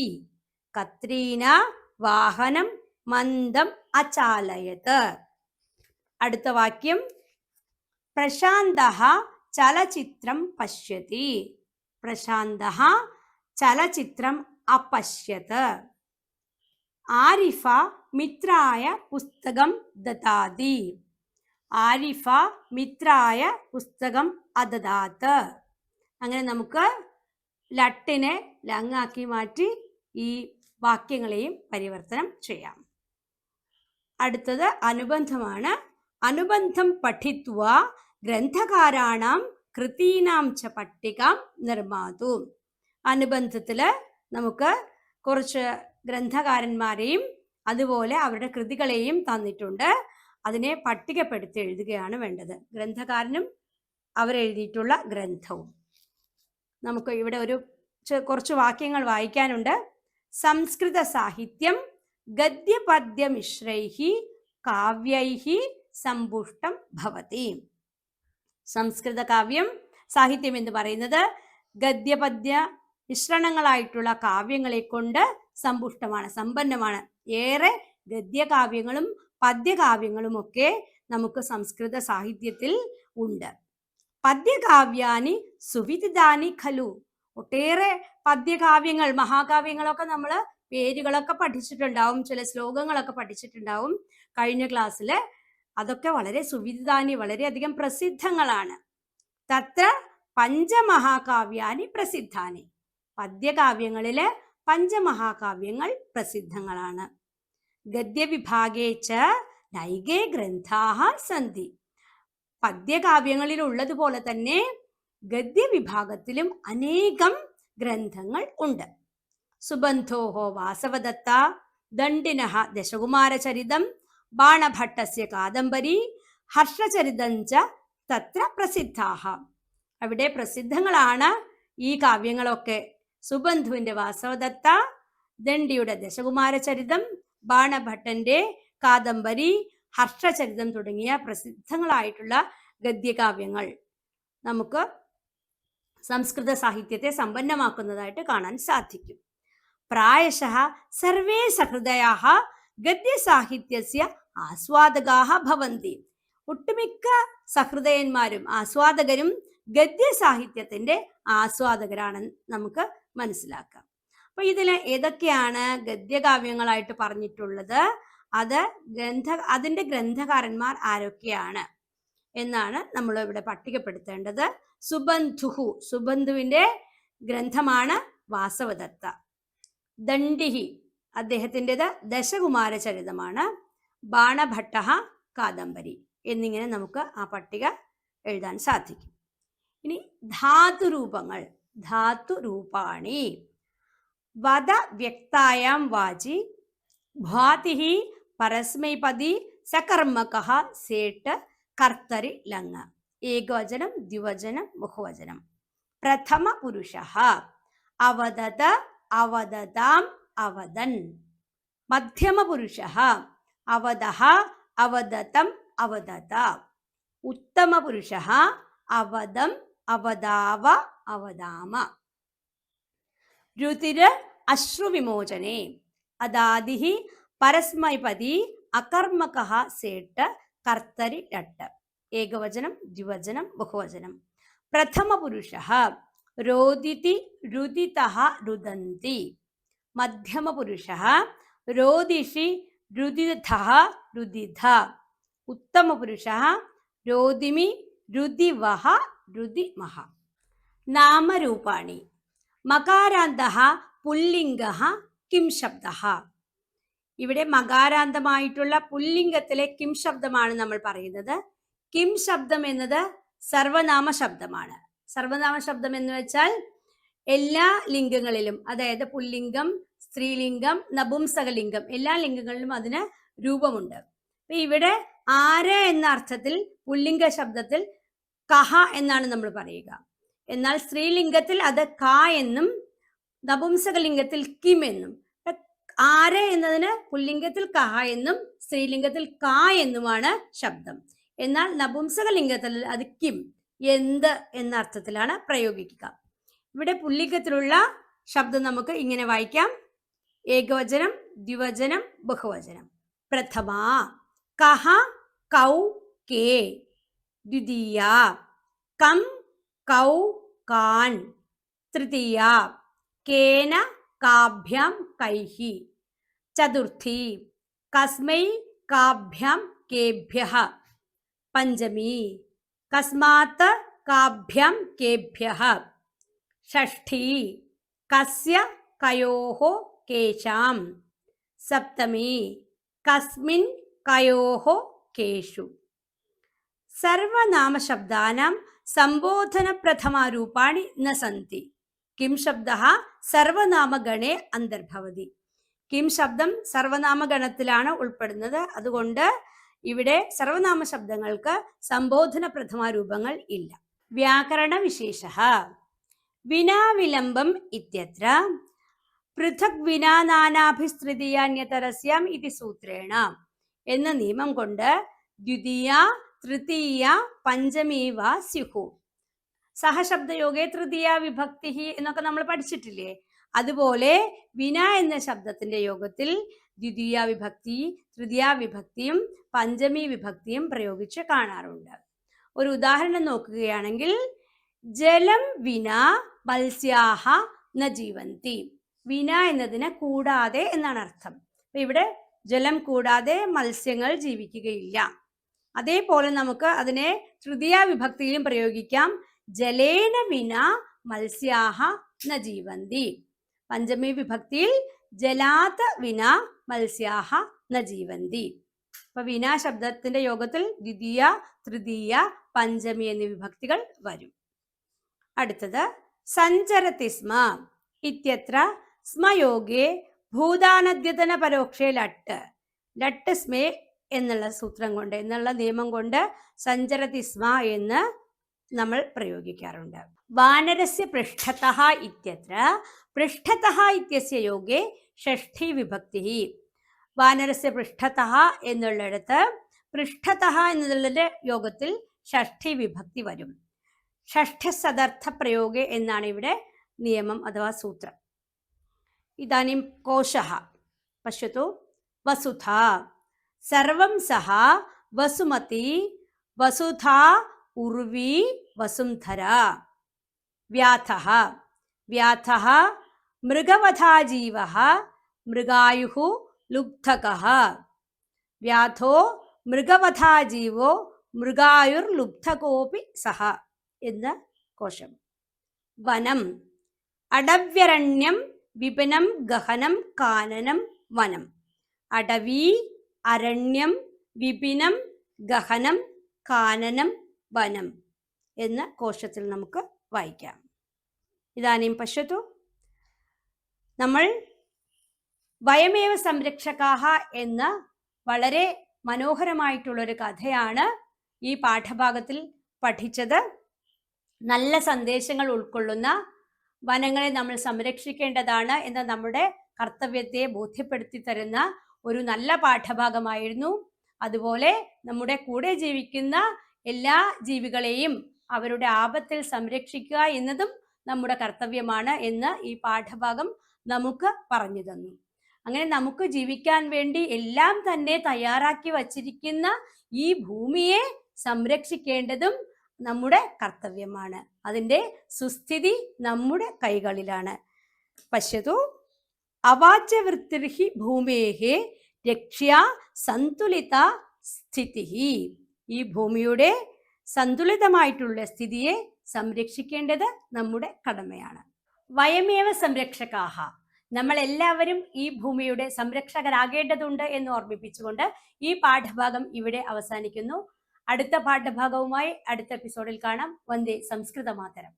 കത്രീന വാഹനം മന്ദം അചാലയത്. അടുത്ത വാക്യം: പ്രശാന്തഃ ചലച്ചിത്രം പശ്യതി. പ്രശാന്തഃ ചലച്ചിത്രം അപശ്യത്. ആരിഫ മിത്രായ പുസ്തകം ദദാതി. ആരിഫ മിത്രായ പുസ്തകം അദദാത്. അങ്ങനെ നമുക്ക് ലട്ടിനെ ലങ്ങാക്കി മാറ്റി ഈ വാക്യങ്ങളെയും പരിവർത്തനം ചെയ്യാം. അടുത്തത് അനുബന്ധമാണ്. അനുബന്ധം പഠിത്വാ ഗ്രന്ഥകാരാണാം കൃതീനാം ച പട്ടികാം നിർമ്മാതു. അനുബന്ധത്തില് നമുക്ക് കുറച്ച് ഗ്രന്ഥകാരന്മാരെയും അതുപോലെ അവരുടെ കൃതികളെയും തന്നിട്ടുണ്ട്. അതിനെ പട്ടികപ്പെടുത്തി എഴുതുകയാണ് വേണ്ടത്. ഗ്രന്ഥകാരനും അവരെഴുതിയിട്ടുള്ള ഗ്രന്ഥവും. നമുക്ക് ഇവിടെ കുറച്ച് വാക്യങ്ങൾ വായിക്കാനുണ്ട്. സംസ്കൃത സാഹിത്യം ഗദ്യപദ്യമിശ്രൈഹി കാവ്യൈഹി സമ്പുഷ്ടം ഭവതി. സംസ്കൃത കാവ്യം, സാഹിത്യം എന്ന് പറയുന്നത് ഗദ്യപദ്യ മിശ്രണങ്ങളായിട്ടുള്ള കാവ്യങ്ങളെ കൊണ്ട് സമ്പുഷ്ടമാണ്, സമ്പന്നമാണ്. ഏറെ ഗദ്യകാവ്യങ്ങളും പദ്യകാവ്യങ്ങളും ഒക്കെ നമുക്ക് സംസ്കൃത സാഹിത്യത്തിൽ ഉണ്ട്. പദ്യകാവ്യാനി സുവിദിതാനി ഖലു. ഒട്ടേറെ പദ്യകാവ്യങ്ങൾ, മഹാകാവ്യങ്ങളൊക്കെ നമ്മൾ പേരുകളൊക്കെ പഠിച്ചിട്ടുണ്ടാവും, ചില ശ്ലോകങ്ങളൊക്കെ പഠിച്ചിട്ടുണ്ടാവും കഴിഞ്ഞ ക്ലാസ്സിൽ. അതൊക്കെ വളരെ സുവിദിതാനി, വളരെയധികം പ്രസിദ്ധങ്ങളാണ്. തത്ര പഞ്ചമഹാകാവ്യാനി പ്രസിദ്ധാനി. പദ്യകാവ്യങ്ങളില് പഞ്ചമഹാകാവ്യങ്ങൾ പ്രസിദ്ധങ്ങളാണ്. ഗദ്യവിഭാഗേ ച നൈകേ ഗ്രന്ഥാഃ സന്തി. പദ്യകാവ്യങ്ങളിൽ ഉള്ളതുപോലെ തന്നെ ഗദ്യവിഭാഗത്തിലും അനേകം ഗ്രന്ഥങ്ങൾ ഉണ്ട്. സുബന്ധോഹോ വാസവദത്ത, ദണ്ഡിനഃ ദശകുമാരചരിതം, ബാണഭട്ടസ്യ കാദംബരി, ഹർഷചരിതം ച തത്ര പ്രസിദ്ധാഃ. അവിടെ പ്രസിദ്ധങ്ങളാണ് ഈ കാവ്യങ്ങളൊക്കെ. സുബന്ധുവിന്റെ വാസവദത്ത, ദണ്ഡിയുടെ ദശകുമാരചരിതം, ബാണഭട്ടന്റെ കാദംബരി, ഹർഷചരിതം തുടങ്ങിയ പ്രസിദ്ധങ്ങളായിട്ടുള്ള ഗദ്യകാവ്യങ്ങൾ നമുക്ക് സംസ്കൃത സാഹിത്യത്തെ സമ്പന്നമാക്കുന്നതായിട്ട് കാണാൻ സാധിക്കും. പ്രായശഃ സർവേ സഹൃദയാഃ ഗദ്യസാഹിത്യസ്യ ആസ്വാദകാഃ ഭവന്തി. ഒട്ടുമിക്ക സഹൃദയന്മാരും ആസ്വാദകരും ഗദ്യസാഹിത്യത്തിന്റെ ആസ്വാദകരാണെന്ന് നമുക്ക് മനസ്സിലാക്കാം. അപ്പൊ ഇതിൽ ഏതൊക്കെയാണ് ഗദ്യകാവ്യങ്ങളായിട്ട് പറഞ്ഞിട്ടുള്ളത്? അതിൻ്റെ ഗ്രന്ഥകാരന്മാർ ആരൊക്കെയാണ് എന്നാണ് നമ്മൾ ഇവിടെ പട്ടികപ്പെടുത്തേണ്ടത്. സുബന്ധുവിന്റെ ഗ്രന്ഥമാണ് വാസവദത്ത. ദണ്ഡിഹി അദ്ദേഹത്തിൻ്റെത് ദശകുമാര ചരിതമാണ്. ബാണഭട്ട കാദംബരി എന്നിങ്ങനെ നമുക്ക് ആ പട്ടിക എഴുതാൻ സാധിക്കും. ഇനി ധാതുരൂപങ്ങൾ. ധാതുരൂപാണി വദ വ്യക്തായാം വാചി ഭാതിഹി പരസ്മൈപദി സകർമ്മകഃ സേട്ട് കർത്തരി ലങ്. ഏകവചനം, ദ്വിവചനം, ബഹുവചനം. പ്രഥമ പുരുഷഃ അവദത അവദതാം അവദൻ. മധ്യമ പുരുഷഃ അവദഃ അവദതം അവദത. ഉത്തമ പുരുഷഃ അവദം അവദാവ അവദാമ. രുതിര അശ്രുവിമോചനേ അദാദിഹി പരസ്മൈപദി അകർമ്മകഃ സേട്ട് കർത്തരി ലട്ട്. ഏകവചനം, ദ്വിവചനം, ബഹുവചനം. പ്രഥമ പുരുഷഃ രോദിതി രുദിതഃ രുദന്തി. മധ്യമ പുരുഷഃ രോദിഷി രുദിഥഃ രുദിധ. ഉത്തമ പുരുഷഃ രോദിമി രുദിവഃ രുദിമഃ. നാമരൂപാണി മകാരാന്തഃ പുല്ലിംഗഃ കിം ശബ്ദഃ. ഇവിടെ മകാരാന്തമായിട്ടുള്ള പുല്ലിംഗത്തിലെ കിം ശബ്ദമാണ് നമ്മൾ പറയുന്നത്. കിം ശബ്ദം എന്നത് സർവനാമ ശബ്ദമാണ്. സർവനാമ ശബ്ദം എന്ന് വെച്ചാൽ എല്ലാ ലിംഗങ്ങളിലും, അതായത് പുല്ലിംഗം, സ്ത്രീലിംഗം, നപുംസകലിംഗം, എല്ലാ ലിംഗങ്ങളിലും അതിന് രൂപമുണ്ട്. അപ്പൊ ഇവിടെ ആര് എന്ന അർത്ഥത്തിൽ പുല്ലിംഗ ശബ്ദത്തിൽ കഹ എന്നാണ് നമ്മൾ പറയുക. എന്നാൽ സ്ത്രീലിംഗത്തിൽ അത് ക എന്നും നപുംസകലിംഗത്തിൽ കിം എന്നും. ആര് എന്നതിന് പുല്ലിംഗത്തിൽ കഹ എന്നും സ്ത്രീലിംഗത്തിൽ ക എന്നുമാണ് ശബ്ദം. എന്നാൽ നപുംസകലിംഗത്തിൽ അത് കിം, എന്ത് എന്ന അർത്ഥത്തിലാണ് പ്രയോഗിക്കുക. ഇവിടെ പുല്ലിംഗത്തിലുള്ള ശബ്ദം നമുക്ക് ഇങ്ങനെ വായിക്കാം. ഏകവചനം, ദ്വിവചനം, ബഹുവചനം. പ്രഥമ കഹ കൗ കേ. ദ്വിതീയ കം കൗ കാൻ. തൃതീയ കേന കാഭ്യാം കൈഹി. ചതുർത്ഥി കസ്മൈ കാഭ്യാം കേഭ്യഃ. പഞ്ചമി കസ്മാത് കാഭ്യാം കേഭ്യഃ. ഷഷ്ഠി കസ്യ കയോഃ കേശാം. സപ്തമി കസ്മിൻ കയോഃ കേഷു. സർവനാമശബ്ദാനാം സംബോധന പ്രഥമാരൂപാണി ന സന്തി. കിം ശബ്ദഃ സർവനാമഗണേ അന്തർഭവതി. കിം ശബ്ദം സർവനാമഗണത്തിലാണ് ഉൾപ്പെടുന്നത്. അതുകൊണ്ട് ഇവിടെ സർവനാമ ശബ്ദങ്ങൾക്ക് സംബോധന പ്രഥമാരൂപങ്ങൾ ഇല്ല. വ്യാകരണ വിശേഷഃ വിനാവിലംബം ഇത്യത്ര പൃഥക് വിനാ നാനാഭിസ്തൃതീയാന്യതരസ്യാം ഇതി സൂത്രേണ എന്ന നിയമം കൊണ്ട് ദ്വിതീയ, തൃതീയ, പഞ്ചമി വ സ്യുഹു. സഹശബ്ദയോഗേ തൃതീയ വിഭക്തി എന്നൊക്കെ നമ്മൾ പഠിച്ചിട്ടില്ലേ? അതുപോലെ വിന എന്ന ശബ്ദത്തിന്റെ യോഗത്തിൽ ദ്വിതീയ വിഭക്തി, തൃതീയ വിഭക്തിയും പഞ്ചമി വിഭക്തിയും പ്രയോഗിച്ച് കാണാറുണ്ട്. ഒരു ഉദാഹരണം നോക്കുകയാണെങ്കിൽ ജലം വിന മത്സ്യാഹ ന ജീവന്തി. വിന എന്നതിന് കൂടാതെ എന്നാണ് അർത്ഥം. അപ്പൊ ഇവിടെ ജലം കൂടാതെ മത്സ്യങ്ങൾ ജീവിക്കുകയില്ല. അതേപോലെ നമുക്ക് അതിനെ തൃതീയ വിഭക്തിയിലും പ്രയോഗിക്കാം. ജലേന വിന മത്സ്യാഹ ന ജീവന്തി. പഞ്ചമി വിഭക്തിയിൽ ജലാത് വിന മത്സ്യാഹ ന ജീവന്തി. അപ്പൊ വിന ശബ്ദത്തിന്റെ യോഗത്തിൽ ദ്വിതീയ, തൃതീയ, പഞ്ചമി എന്നീ വിഭക്തികൾ വരും. അടുത്തത് സഞ്ചരതി സ്മ ഇത്യത്ര സ്മയോഗേ ഭൂതാനദ്യതന പരോക്ഷേ ലട്ട്. ലട്ട് സ്മേ എന്നുള്ള സൂത്രം കൊണ്ട്, എന്നുള്ള നിയമം കൊണ്ട് സഞ്ചരതി സ്മ എന്ന് നമ്മൾ പ്രയോഗിക്കാറുണ്ട്. വാനരസ്യ പൃഷ്ഠതഃ ഇത്യത്ര പൃഷ്ഠതഃ ഇത്യസ്യ യോഗേ ഷഷ്ഠി വിഭക്തി. വാനരസ്യ പൃഷ്ഠതഃ എന്നുള്ളിടത്ത് പൃഷ്ഠതഃ എന്നുള്ള യോഗത്തിൽ ഷഷ്ഠി വിഭക്തി വരും. ഷഷ്ഠ്യസദർത്ഥ പ്രയോഗേ എന്നാണ് ഇവിടെ നിയമം അഥവാ സൂത്രം. ഇതാനും കോശഃ പശ്യതു. വസുധ സർവം സഹ വസുമതി വസുധ ഉർവി വസുന്ധര. വ്യാധഃ വ്യാധഃ മൃഗവധാ ജീവഃ മൃഗായുഃ ലുബ്ധകഃ. വ്യാധോ മൃഗവധാ ജീവോ മൃഗായുർ ലുബ്ധകോപി സഹ എന്ന കോശം. വനം അടവ്യരണ്യം വിപിനം ഗഹനം കാനനം വനം. അടവി, അരണ്യം, വിപിനം, ഗഹനം, കാനനം, വനം എന്ന കോശത്തിൽ നമുക്ക് വായിക്കാം. ഇതാനും പശ്യതു. നമ്മൾ വയമേവ സംരക്ഷകാഹ എന്ന വളരെ മനോഹരമായിട്ടുള്ളൊരു കഥയാണ് ഈ പാഠഭാഗത്തിൽ പഠിച്ചത്. നല്ല സന്ദേശങ്ങൾ ഉൾക്കൊള്ളുന്ന വനങ്ങളെ നമ്മൾ സംരക്ഷിക്കേണ്ടതാണ് എന്ന നമ്മുടെ കർത്തവ്യത്തെ ബോധ്യപ്പെടുത്തി തരുന്ന ഒരു നല്ല പാഠഭാഗമായിരുന്നു. അതുപോലെ നമ്മുടെ കൂടെ ജീവിക്കുന്ന എല്ലാ ജീവികളെയും അവരുടെ ആപത്തിൽ സംരക്ഷിക്കുക എന്നതും നമ്മുടെ കർത്തവ്യമാണ് എന്ന് ഈ പാഠഭാഗം നമുക്ക് പറഞ്ഞു തന്നു. അങ്ങനെ നമുക്ക് ജീവിക്കാൻ വേണ്ടി എല്ലാം തന്നെ തയ്യാറാക്കി വച്ചിരിക്കുന്ന ഈ ഭൂമിയെ സംരക്ഷിക്കേണ്ടതും നമ്മുടെ കർത്തവ്യമാണ്. അതിൻ്റെ സുസ്ഥിതി നമ്മുടെ കൈകളിലാണ്. പശ്യതു. അവാച്യവൃത്തിർഹി ഭൂമേഹേ രക്ഷ്യാ സന്തുലിത സ്ഥിതി. ഈ ഭൂമിയുടെ സന്തുലിതമായിട്ടുള്ള സ്ഥിതിയെ സംരക്ഷിക്കേണ്ടത് നമ്മുടെ കടമയാണ്. വയമേവ സംരക്ഷകാഹ, നമ്മൾ എല്ലാവരും ഈ ഭൂമിയുടെ സംരക്ഷകരാകേണ്ടതുണ്ട് എന്ന് ഓർമ്മിപ്പിച്ചുകൊണ്ട് ഈ പാഠഭാഗം ഇവിടെ അവസാനിക്കുന്നു. അടുത്ത പാഠഭാഗവുമായി അടുത്ത എപ്പിസോഡിൽ കാണാം. വന്ദേ സംസ്കൃത മാതരം.